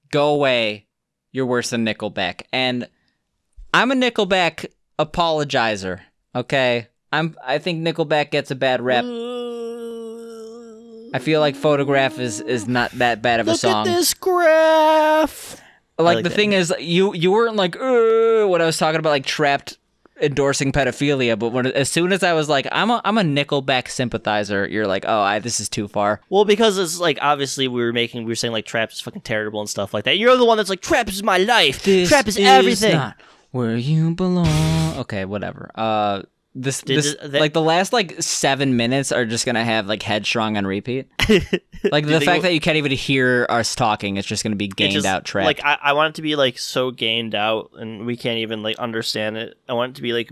Go away. You're worse than Nickelback. And I'm a Nickelback apologizer. Okay? I think Nickelback gets a bad rep. I feel like Photograph is not that bad of a song. Look at this graph. Like the thing is, you weren't like when I was talking about like Trapped endorsing pedophilia, but as soon as I was like, I'm a Nickelback sympathizer, you're like, oh, this is too far. Well, because it's like obviously we were saying like Trapped is fucking terrible and stuff like that. You're the one that's like Trapped is my life. Trapped is everything. Not where you belong. Okay, whatever. This like the last like 7 minutes are just gonna have like Headstrong on repeat. Like the fact that you can't even hear us talking, it's just gonna be gained out Trapped. Like I want it to be like so gained out, and we can't even like understand it. I want it to be like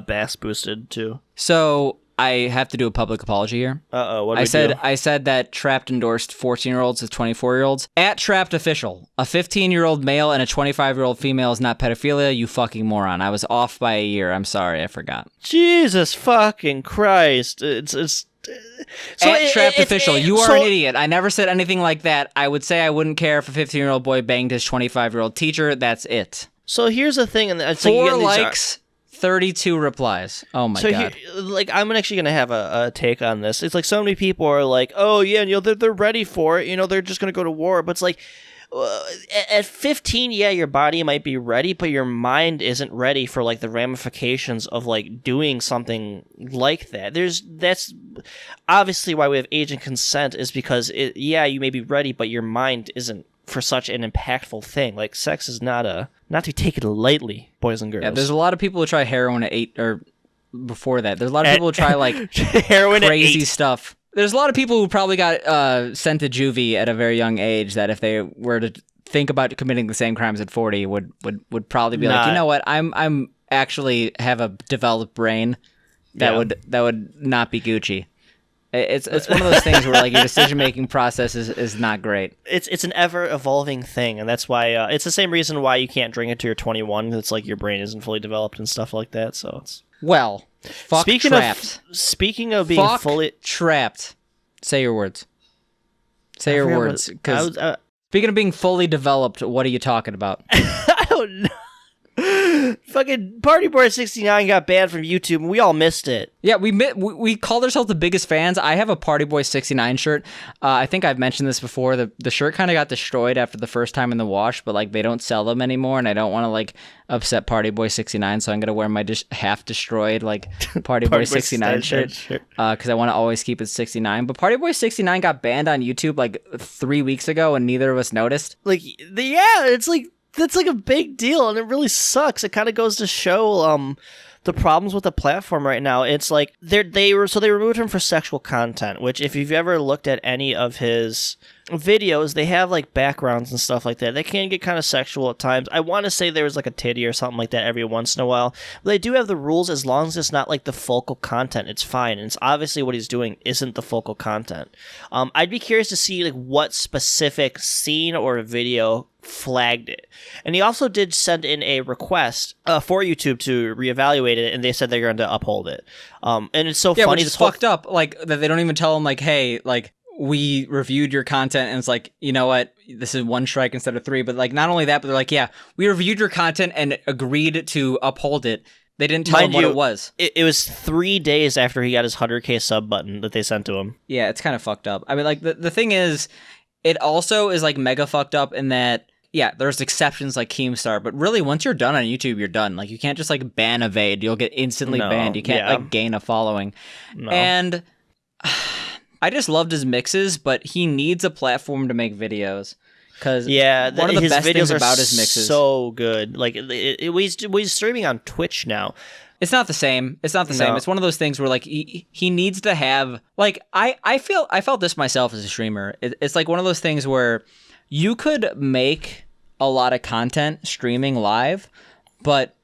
bass boosted too. So I have to do a public apology here. What did I said that Trapped endorsed 14-year-olds as 24-year-olds. At Trapped Official, a 15-year-old male and a 25-year-old female is not pedophilia, you fucking moron. I was off by a year. I'm sorry, I forgot. Jesus fucking Christ. It's so at Trapped Official, you are an idiot. I never said anything like that. I would say I wouldn't care if a 15-year-old boy banged his 25-year-old teacher. That's it. So here's the thing, and it's 4 likes, 32 replies. Oh my god! Like I'm actually gonna have a take on this. It's like so many people are like, oh yeah, they're ready for it. They're just gonna go to war. But it's like at 15, yeah, your body might be ready, but your mind isn't ready for like the ramifications of like doing something like that. That's obviously why we have age and consent, is because you may be ready, but your mind isn't for such an impactful thing. Like sex is not to be taken lightly, boys and girls. Yeah, there's a lot of people who try heroin at 8 or before that. There's a lot of people who try like heroin crazy at 8. stuff. There's a lot of people who probably got sent to juvie at a very young age that if they were to think about committing the same crimes at 40 would probably be like, you know what, I'm actually have a developed brain that would not be Gucci. It's one of those things where like your decision making process is not great. It's an ever evolving thing, and that's why it's the same reason why you can't drink until you're 21. It's like your brain isn't fully developed and stuff like that. So it's Trapped. Speaking of being fully trapped, say your words. Say your words. Because speaking of being fully developed, what are you talking about? I don't know. Fucking Party Boy 69 got banned from YouTube, and we all missed it. Yeah, we called ourselves the biggest fans. I have a Party Boy 69 shirt. I think I've mentioned this before. The shirt kind of got destroyed after the first time in the wash, but like they don't sell them anymore, and I don't want to like upset Party Boy 69, so I'm gonna wear my half destroyed like Party Boy 69 shirt because I want to always keep it 69. But Party Boy 69 got banned on YouTube like 3 weeks ago, and neither of us noticed. Like it's like that's like a big deal, and it really sucks. It kind of goes to show the problems with the platform right now. It's like they removed him for sexual content, which if you've ever looked at any of his videos, they have like backgrounds and stuff like that. They can get kind of sexual at times. I want to say there was like a titty or something like that every once in a while. But they do have the rules as long as it's not like the focal content. It's fine. And it's obviously what he's doing isn't the focal content. I'd be curious to see like what specific scene or video flagged it. And he also did send in a request for YouTube to reevaluate it, and they said they're going to uphold it. And it's so funny. Which is fucked up. Like that they don't even tell him like, hey, like we reviewed your content, and it's like, you know what, this is 1 strike instead of 3. But like not only that, but they're like, yeah, we reviewed your content and agreed to uphold it. They didn't tell him what it was. It was 3 days after he got his 100K sub button that they sent to him. Yeah, it's kind of fucked up. I mean, like the thing is, it also is like mega fucked up in that, yeah, there's exceptions like Keemstar, but really once you're done on YouTube, you're done. Like you can't just like ban evade. You'll get instantly banned. You can't like gain a following. No. And I just loved his mixes, but he needs a platform to make videos. Because one of the best things about his mixes, so good. Like he's streaming on Twitch now. It's not the same. It's not the same. It's one of those things where like he needs to have like I felt this myself as a streamer. It's like one of those things where you could make a lot of content streaming live, but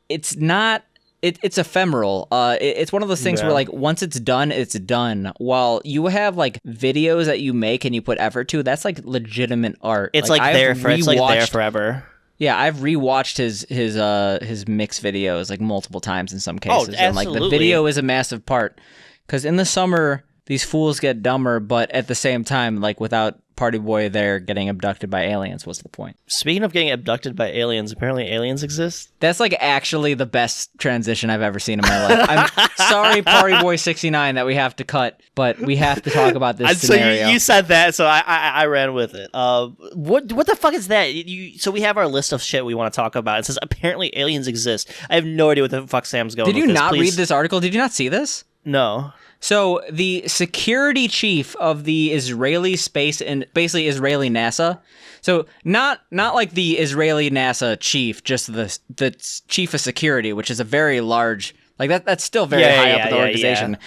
it's not. It's ephemeral. It's one of those things where like once it's done, it's done. While you have like videos that you make and you put effort to, that's like legitimate art. It's like there forever. Yeah, I've rewatched his mix videos like multiple times in some cases. Oh, and like the video is a massive part. Because in the summer, these fools get dumber, but at the same time, like without Party Boy there getting abducted by aliens, what's the point? Speaking of getting abducted by aliens, apparently aliens exist. That's like actually the best transition I've ever seen in my life. I'm sorry, Party Boy 69, that we have to cut, but we have to talk about this scenario. So you said that, so I ran with it. What the fuck is that? So we have our list of shit we want to talk about. It says apparently aliens exist. I have no idea what the fuck Sam's going. Did you not read this article? Did you not see this? No. So the security chief of the Israeli space and basically Israeli NASA. So not like the Israeli NASA chief, just the chief of security, which is a very large, like that's still very high up in the organization. Yeah.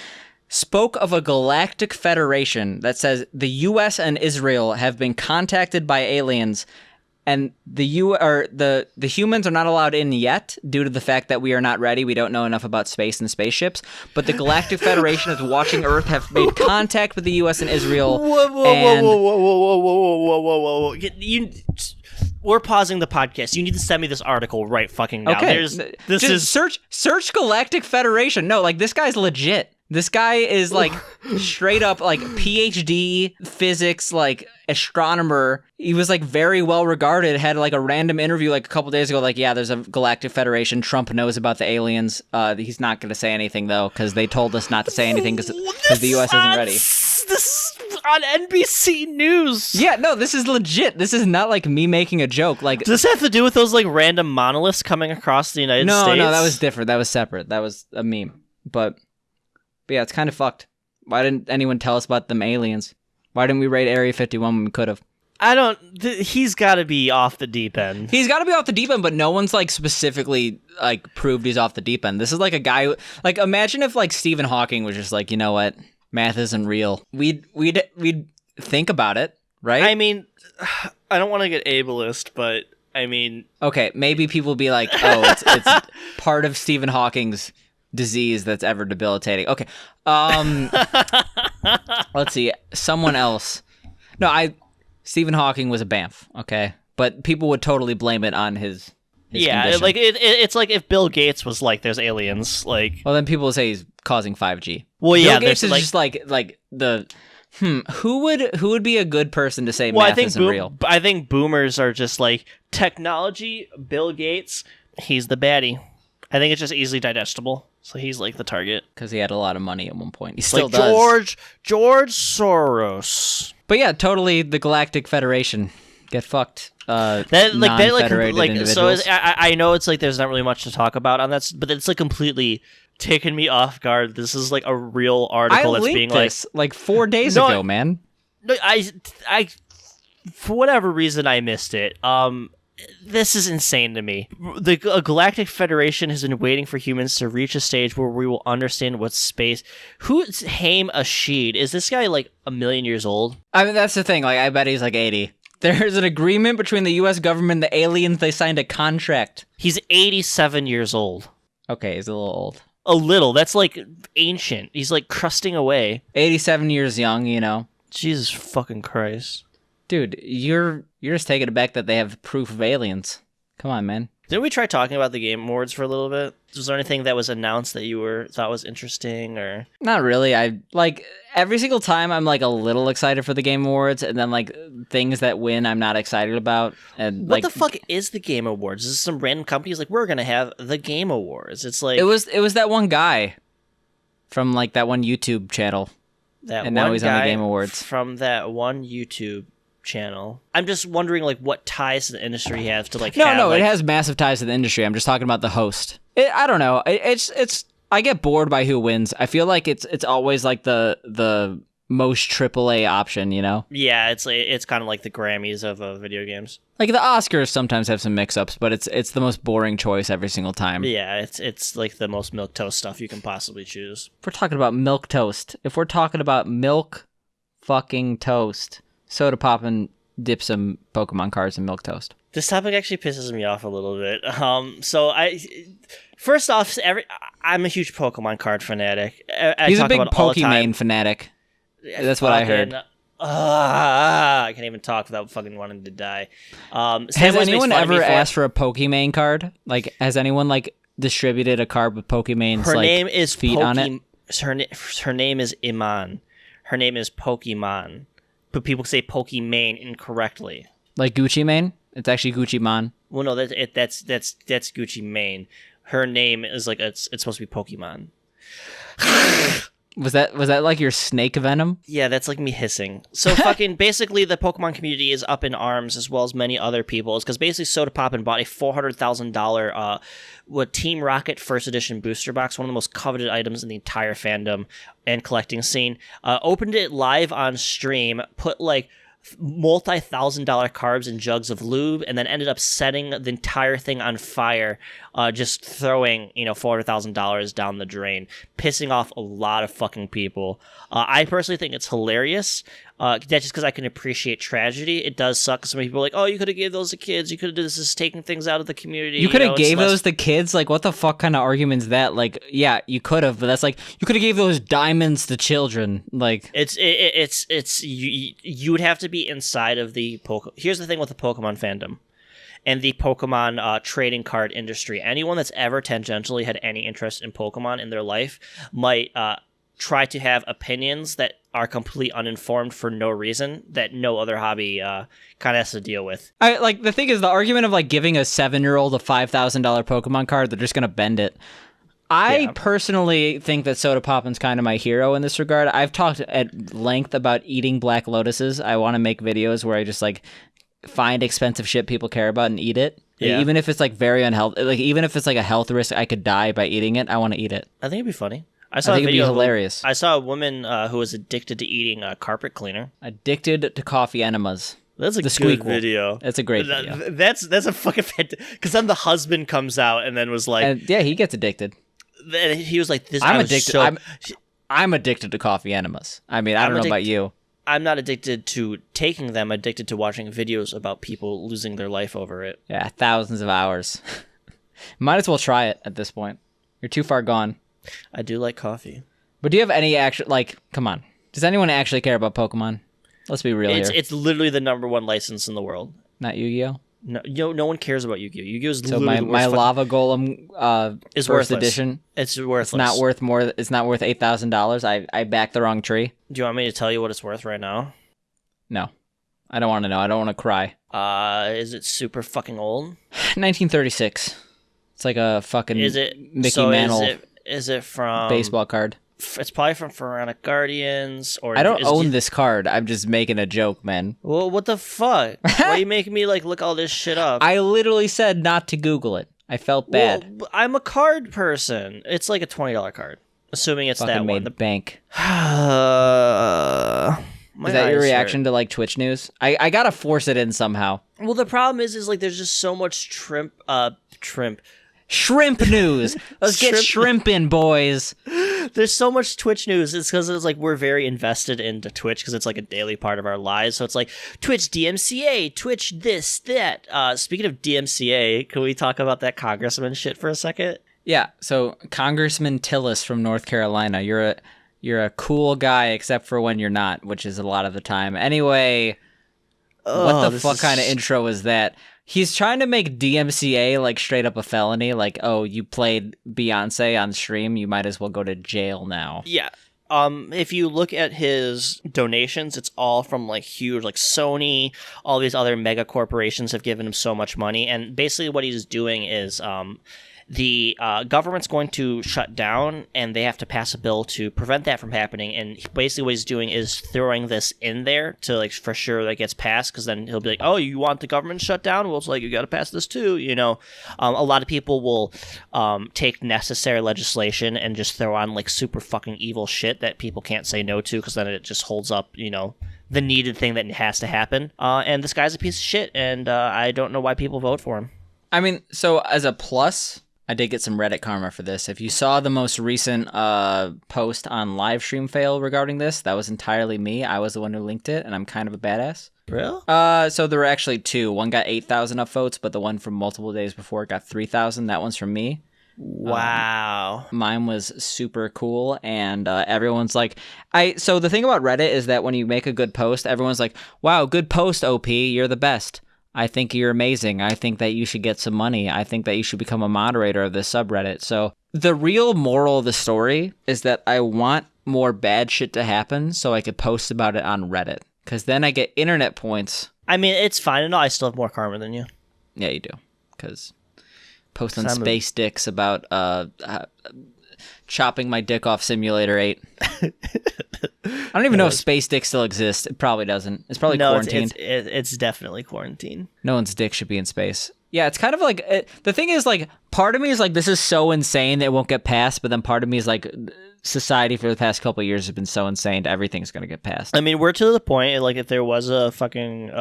Spoke of a galactic federation that says the U.S. and Israel have been contacted by aliens. And the humans are not allowed in yet due to the fact that we are not ready. We don't know enough about space and spaceships. But the Galactic Federation is watching Earth, have made contact with the U.S. and Israel. Whoa. We're pausing the podcast. You need to send me this article right fucking now. Okay. Search Galactic Federation. No, like this guy's legit. This guy is like straight up like PhD physics, like astronomer. He was like very well regarded, had like a random interview like a couple days ago. Like, yeah, there's a Galactic Federation. Trump knows about the aliens. He's not going to say anything though, because they told us not to say anything because the US isn't ready. This on NBC News. Yeah, no, this is legit. This is not like me making a joke. Like, does this have to do with those like random monoliths coming across the United States? No, that was different. That was separate. That was a meme. But yeah, it's kind of fucked. Why didn't anyone tell us about them aliens? Why didn't we raid Area 51 when we could have? He's got to be off the deep end. He's got to be off the deep end, but no one's like specifically like proved he's off the deep end. This is like a guy who, like, imagine if like Stephen Hawking was just like, you know what, math isn't real. We'd think about it, right? I mean, I don't want to get ableist, but I mean, okay, maybe people be like, oh, it's part of Stephen Hawking's disease that's ever debilitating. Okay. Let's see. Someone else. No, Stephen Hawking was a Banff, okay? But people would totally blame it on his condition. Like it's like if Bill Gates was like there's aliens, like, well, then people would say he's causing 5G. Well, Bill Gates is just like the who would be a good person to say math isn't real? I think boomers are just like Technology, Bill Gates, he's the baddie. I think it's just easily digestible. So he's like the target. Because he had a lot of money at one point. He still like does. George Soros. But yeah, totally the Galactic Federation. Get fucked. I know it's like there's not really much to talk about on that, but it's like completely taken me off guard. This is like a real article that's being like 4 days ago, man. No, I for whatever reason I missed it. This is insane to me. The Galactic Federation has been waiting for humans to reach a stage where we will understand what space. Who's Haim Ashid? Is this guy like a million years old? I mean, that's the thing. Like, I bet he's like 80. There's an agreement between the U.S. government and the aliens. They signed a contract. He's 87 years old. Okay, he's a little old. A little. That's like ancient. He's like crusting away. 87 years young, you know. Jesus fucking Christ. Dude, you're just taking it back that they have proof of aliens. Come on, man. Didn't we try talking about the Game Awards for a little bit? Was there anything that was announced that you thought was interesting, or? Not really. I like every single time I'm like a little excited for the Game Awards, and then like things that win I'm not excited about. And What the fuck is the Game Awards? Is this some random companies like, we're gonna have the Game Awards? It's like it was that one guy from like that one YouTube channel. that and one now he's on the guy Game Awards. from that one YouTube channel. I'm just wondering like what ties to the industry he has to like. No, have, like, it has massive ties to the industry. I'm just talking about the host. I don't know. It's. I get bored by who wins. I feel like it's always like the most AAA option, you know? Yeah, it's kind of like the Grammys of video games. Like the Oscars sometimes have some mix-ups, but it's the most boring choice every single time. Yeah, it's like the most milquetoast stuff you can possibly choose. If we're talking about milk toast, if we're talking about milk fucking toast, Soda Pop and dip some Pokemon cards in milk toast. This topic actually pisses me off a little bit. So first off, I'm a huge Pokemon card fanatic. I He's a talk big about it all the time. Pokemon fanatic. That's what I heard. I can't even talk without fucking wanting to die. Has Samwise makes anyone fun of me ever for it. asked for a Pokemon card? Like, has anyone like distributed a card with Pokemon's Her like name is feet on it? Her name is Iman. Her name is Pokemon, but people say Pokemon incorrectly. Like Gucci Mane? It's actually Gucci Man. Well, no, that's Gucci Mane. Her name is like it's supposed to be Pokemon. Was that like your snake venom? Yeah, that's like me hissing. So fucking basically the Pokemon community is up in arms as well as many other people's because basically Soda Poppin bought a $400,000 what Team Rocket first edition booster box, one of the most coveted items in the entire fandom and collecting scene. Opened it live on stream, put like multi-$1,000 carbs and jugs of lube, and then ended up setting the entire thing on fire, just throwing $400,000 down the drain, pissing off a lot of fucking people. I personally think it's hilarious. That's just because I can appreciate tragedy. It does suck. Some people are like, oh, you could have gave those to kids. You could have done this is taking things out of the community. You could have it's gave less- those to kids? Like, what the fuck kind of argument is that? Like, yeah, you could have, but that's like, you could have gave those diamonds to children. Like, It's you would have to be inside of the Here's the thing with the Pokemon fandom and the Pokemon trading card industry. Anyone that's ever tangentially had any interest in Pokemon in their life might try to have opinions that are completely uninformed for no reason that no other hobby kind of has to deal with. I like the thing is the argument of like giving a 7-year-old a $5,000 Pokemon card, they're just gonna bend it. I personally think that Soda Poppin's kind of my hero in this regard. I've talked at length about eating black lotuses. I want to make videos where I just like find expensive shit people care about and eat it. Yeah. Even if it's like very unhealthy, like even if it's like a health risk, I could die by eating it. I want to eat it. I think it'd be funny. I think it'd be hilarious. I saw a woman who was addicted to eating carpet cleaner. Addicted to coffee enemas. That's a The good Squeakquel. video. That's a great video. That's a fucking because then the husband comes out and then was like, And yeah, he gets addicted. he was like, "This." I'm I was addicted. so- I'm addicted to coffee enemas. I mean, I I'm don't know about you. I'm not addicted to taking them. Addicted to watching videos about people losing their life over it. Yeah, thousands of hours. Might as well try it at this point. You're too far gone. I do like coffee. But do you have any actual like? Come on. Does anyone actually care about Pokemon? Let's be real here. It's literally the #1 license in the world. Not Yu-Gi-Oh. No one cares about Yu-Gi-Oh. Yu-Gi-Oh is So literally my the worst lava golem is first worthless. edition. It's worthless. It's not worth more. It's not worth $8,000. I backed the wrong tree. Do you want me to tell you what it's worth right now? No, I don't want to know. I don't want to cry. Is it super fucking old? 1936. It's like a fucking Is it Mickey so Mantle Is it from baseball card. It's probably from Pharaonic Guardians, or I don't is- own this card. I'm just making a joke, man. Well, what the fuck? Why are you making me like look all this shit up? I literally said not to Google it. I felt bad. Well, I'm a card person. It's like a $20 card, assuming it's Fucking that made one. bank. My Is that your eyes reaction hurt. to like Twitch news? I gotta force it in somehow. Well, the problem is like there's just so much Shrimp news. Let's get shrimp in, boys. There's so much Twitch news. It's because it's like we're very invested into Twitch because it's like a daily part of our lives. So it's like Twitch DMCA, Twitch this, that. Speaking of DMCA, can we talk about that congressman shit for a second? Yeah. So Congressman Tillis from North Carolina, you're a cool guy except for when you're not, which is a lot of the time. Anyway, what the fuck kind of intro is that? He's trying to make DMCA like straight up a felony. Like, oh, you played Beyonce on stream, you might as well go to jail now. Yeah. If you look at his donations, it's all from like huge, like Sony, all these other mega corporations have given him so much money. And basically what he's doing is, the government's going to shut down and they have to pass a bill to prevent that from happening. And basically what he's doing is throwing this in there to like for sure that gets passed, because then he'll be like, oh, you want the government shut down? Well, it's like, you got to pass this too, you know. A lot of people will take necessary legislation and just throw on like super fucking evil shit that people can't say no to, because then it just holds up, you know, the needed thing that has to happen. And this guy's a piece of shit, and I don't know why people vote for him. I mean, so as a plus, I did get some Reddit karma for this. If you saw the most recent post on Livestream Fail regarding this, that was entirely me. I was the one who linked it, and I'm kind of a badass. Really? So there were actually two. One got 8,000 upvotes, but the one from multiple days before got 3,000. That one's from me. Wow. Mine was super cool, and everyone's like, so the thing about Reddit is that when you make a good post, everyone's like, wow, good post, OP, you're the best. I think you're amazing. I think that you should get some money. I think that you should become a moderator of this subreddit. So the real moral of the story is that I want more bad shit to happen so I could post about it on Reddit, because then I get internet points. I mean, it's fine and all. I still have more karma than you. Yeah, you do. Because posting space dicks about chopping my dick off Simulator 8. I don't even know if Space Dick still exists. It probably doesn't. It's probably quarantined. It's definitely quarantined. No one's dick should be in space. Yeah, it's kind of like... the thing is, like, part of me is like, this is so insane that it won't get passed, but then part of me is like, society for the past couple of years has been so insane that everything's going to get passed. I mean, we're to the point, like, if there was a fucking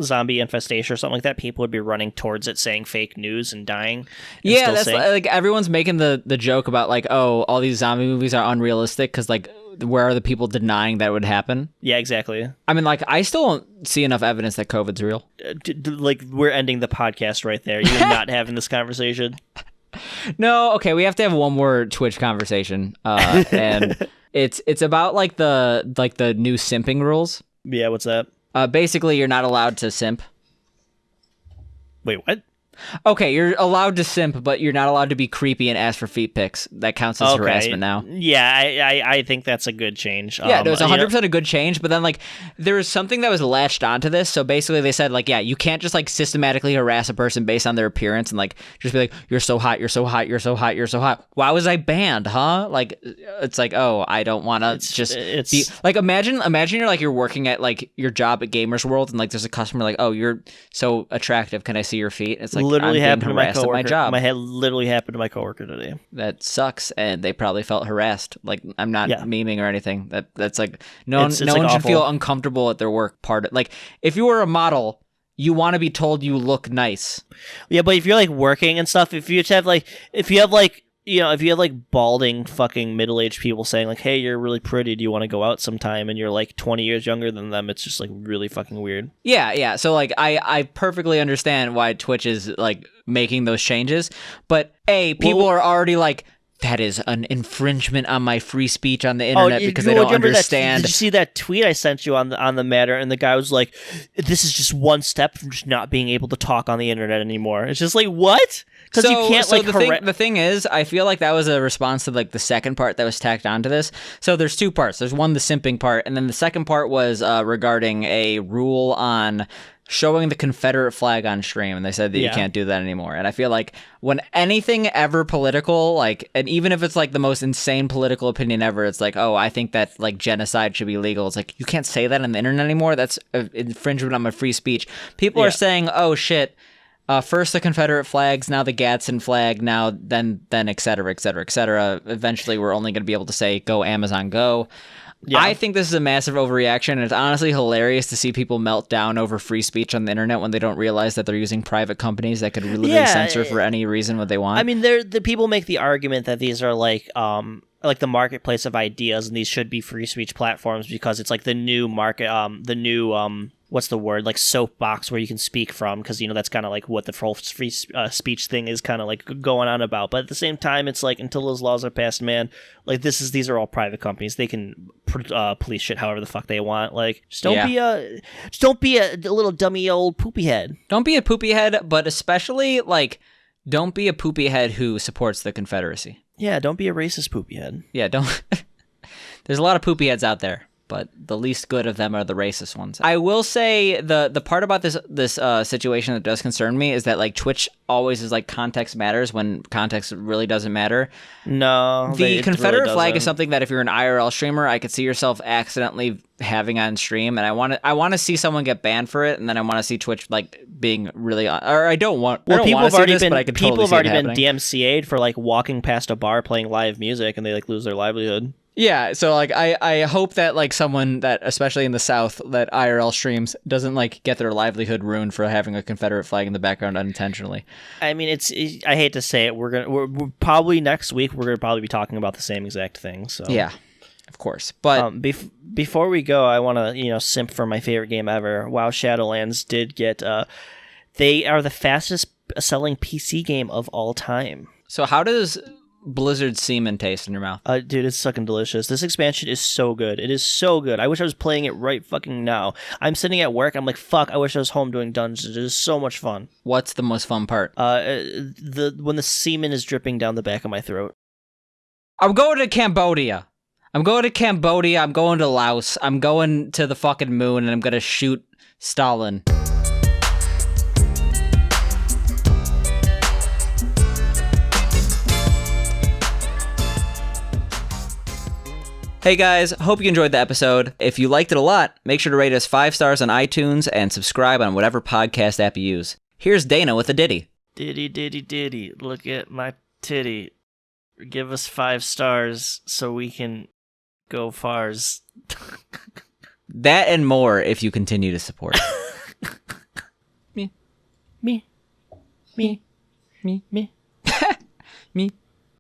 zombie infestation or something like that, people would be running towards it saying fake news and dying. And yeah, that's like, everyone's making the joke about, like, oh, all these zombie movies are unrealistic because, like, where are the people denying that would happen? Yeah, exactly. I mean, like, I still don't see enough evidence that COVID's real. Like, we're ending the podcast right there. You're not having this conversation. No, okay, we have to have one more Twitch conversation, and it's about like the new simping rules. Yeah, what's that? Basically, you're not allowed to simp. Wait, what? Okay, you're allowed to simp, but you're not allowed to be creepy and ask for feet pics. That counts as harassment now. Yeah, I think that's a good change. Yeah, it was 100% a good change, but then, like, there was something that was latched onto this, so basically they said, like, yeah, you can't just, like, systematically harass a person based on their appearance and, like, just be like, you're so hot, you're so hot, you're so hot, you're so hot. Why was I banned, huh? Like, it's like, oh, I don't want to just be... Like, imagine you're, like, you're working at, like, your job at Gamers World, and, like, there's a customer like, oh, you're so attractive, can I see your feet? It's like, literally happened to my coworker. My job. My head literally happened to my coworker today. That sucks, and they probably felt harassed. Like, I'm not memeing or anything. That's like no one should awful. Feel uncomfortable at their work. Like, if you were a model, you want to be told you look nice. Yeah, but if you're like working and stuff, if you have like balding fucking middle-aged people saying like, hey, you're really pretty, do you want to go out sometime, and you're like 20 years younger than them, it's just like really fucking weird. Yeah. So like I perfectly understand why Twitch is like making those changes, but people are already like, that is an infringement on my free speech on the internet because they don't understand. Did you see that tweet I sent you on the matter? And the guy was like, this is just one step from just not being able to talk on the internet anymore. It's just like, what? Because you can't the thing is, I feel like that was a response to like the second part that was tacked onto this. So there's two parts. There's one, the simping part, and then the second part was regarding a rule on showing the Confederate flag on stream, and they said that you can't do that anymore. And I feel like when anything ever political, like, and even if it's like the most insane political opinion ever, it's like, oh, I think that like genocide should be legal. It's like, you can't say that on the internet anymore. That's an infringement on my free speech. People are saying, oh shit, first the Confederate flags, now the Gadsden flag, now then et cetera, et cetera, et cetera. Eventually we're only going to be able to say go Amazon go. Yeah. I think this is a massive overreaction, and it's honestly hilarious to see people melt down over free speech on the internet when they don't realize that they're using private companies that could literally censor for any reason what they want. I mean, the people make the argument that these are like the marketplace of ideas, and these should be free speech platforms because it's like the new market, what's the word, like soapbox where you can speak from, because that's kind of like what the whole free speech thing is kind of like going on about. But at the same time, it's like until those laws are passed, man, like these are all private companies. They can police shit however the fuck they want. Like just don't be a little dummy old poopy head. Don't be a poopy head, but especially like don't be a poopy head who supports the Confederacy. Yeah, don't be a racist poopy head. Yeah, don't. There's a lot of poopy heads out there, but the least good of them are the racist ones. I will say the part about this situation that does concern me is that like Twitch always is like context matters when context really doesn't matter. No, the Confederate flag is something that if you're an IRL streamer, I could see yourself accidentally having on stream, and I want to see someone get banned for it, and then I want to see Twitch like being really or I don't want. Well, people have already been happening. DMCA'd for like walking past a bar playing live music, and they like lose their livelihood. Yeah, so like I hope that like someone that especially in the South that IRL streams doesn't like get their livelihood ruined for having a Confederate flag in the background unintentionally. I mean, I hate to say it, we're probably next week we're gonna probably be talking about the same exact thing. So yeah, of course. But before we go, I want to simp for my favorite game ever. WoW Shadowlands did get they are the fastest selling PC game of all time. So how does Blizzard semen taste in your mouth? Dude, it's fucking delicious. This expansion is so good. It is so good. I wish I was playing it right fucking now. I'm sitting at work. I'm like, fuck, I wish I was home doing dungeons. It is so much fun. What's the most fun part? When the semen is dripping down the back of my throat. I'm going to Cambodia. I'm going to Laos. I'm going to the fucking moon, and I'm going to shoot Stalin. Hey guys, hope you enjoyed the episode. If you liked it a lot, make sure to rate us 5 stars on iTunes and subscribe on whatever podcast app you use. Here's Dana with a ditty. Ditty, ditty, ditty, look at my titty. Give us 5 stars so we can go fars. That and more if you continue to support. Me. Me. Me. Me. Me. Me.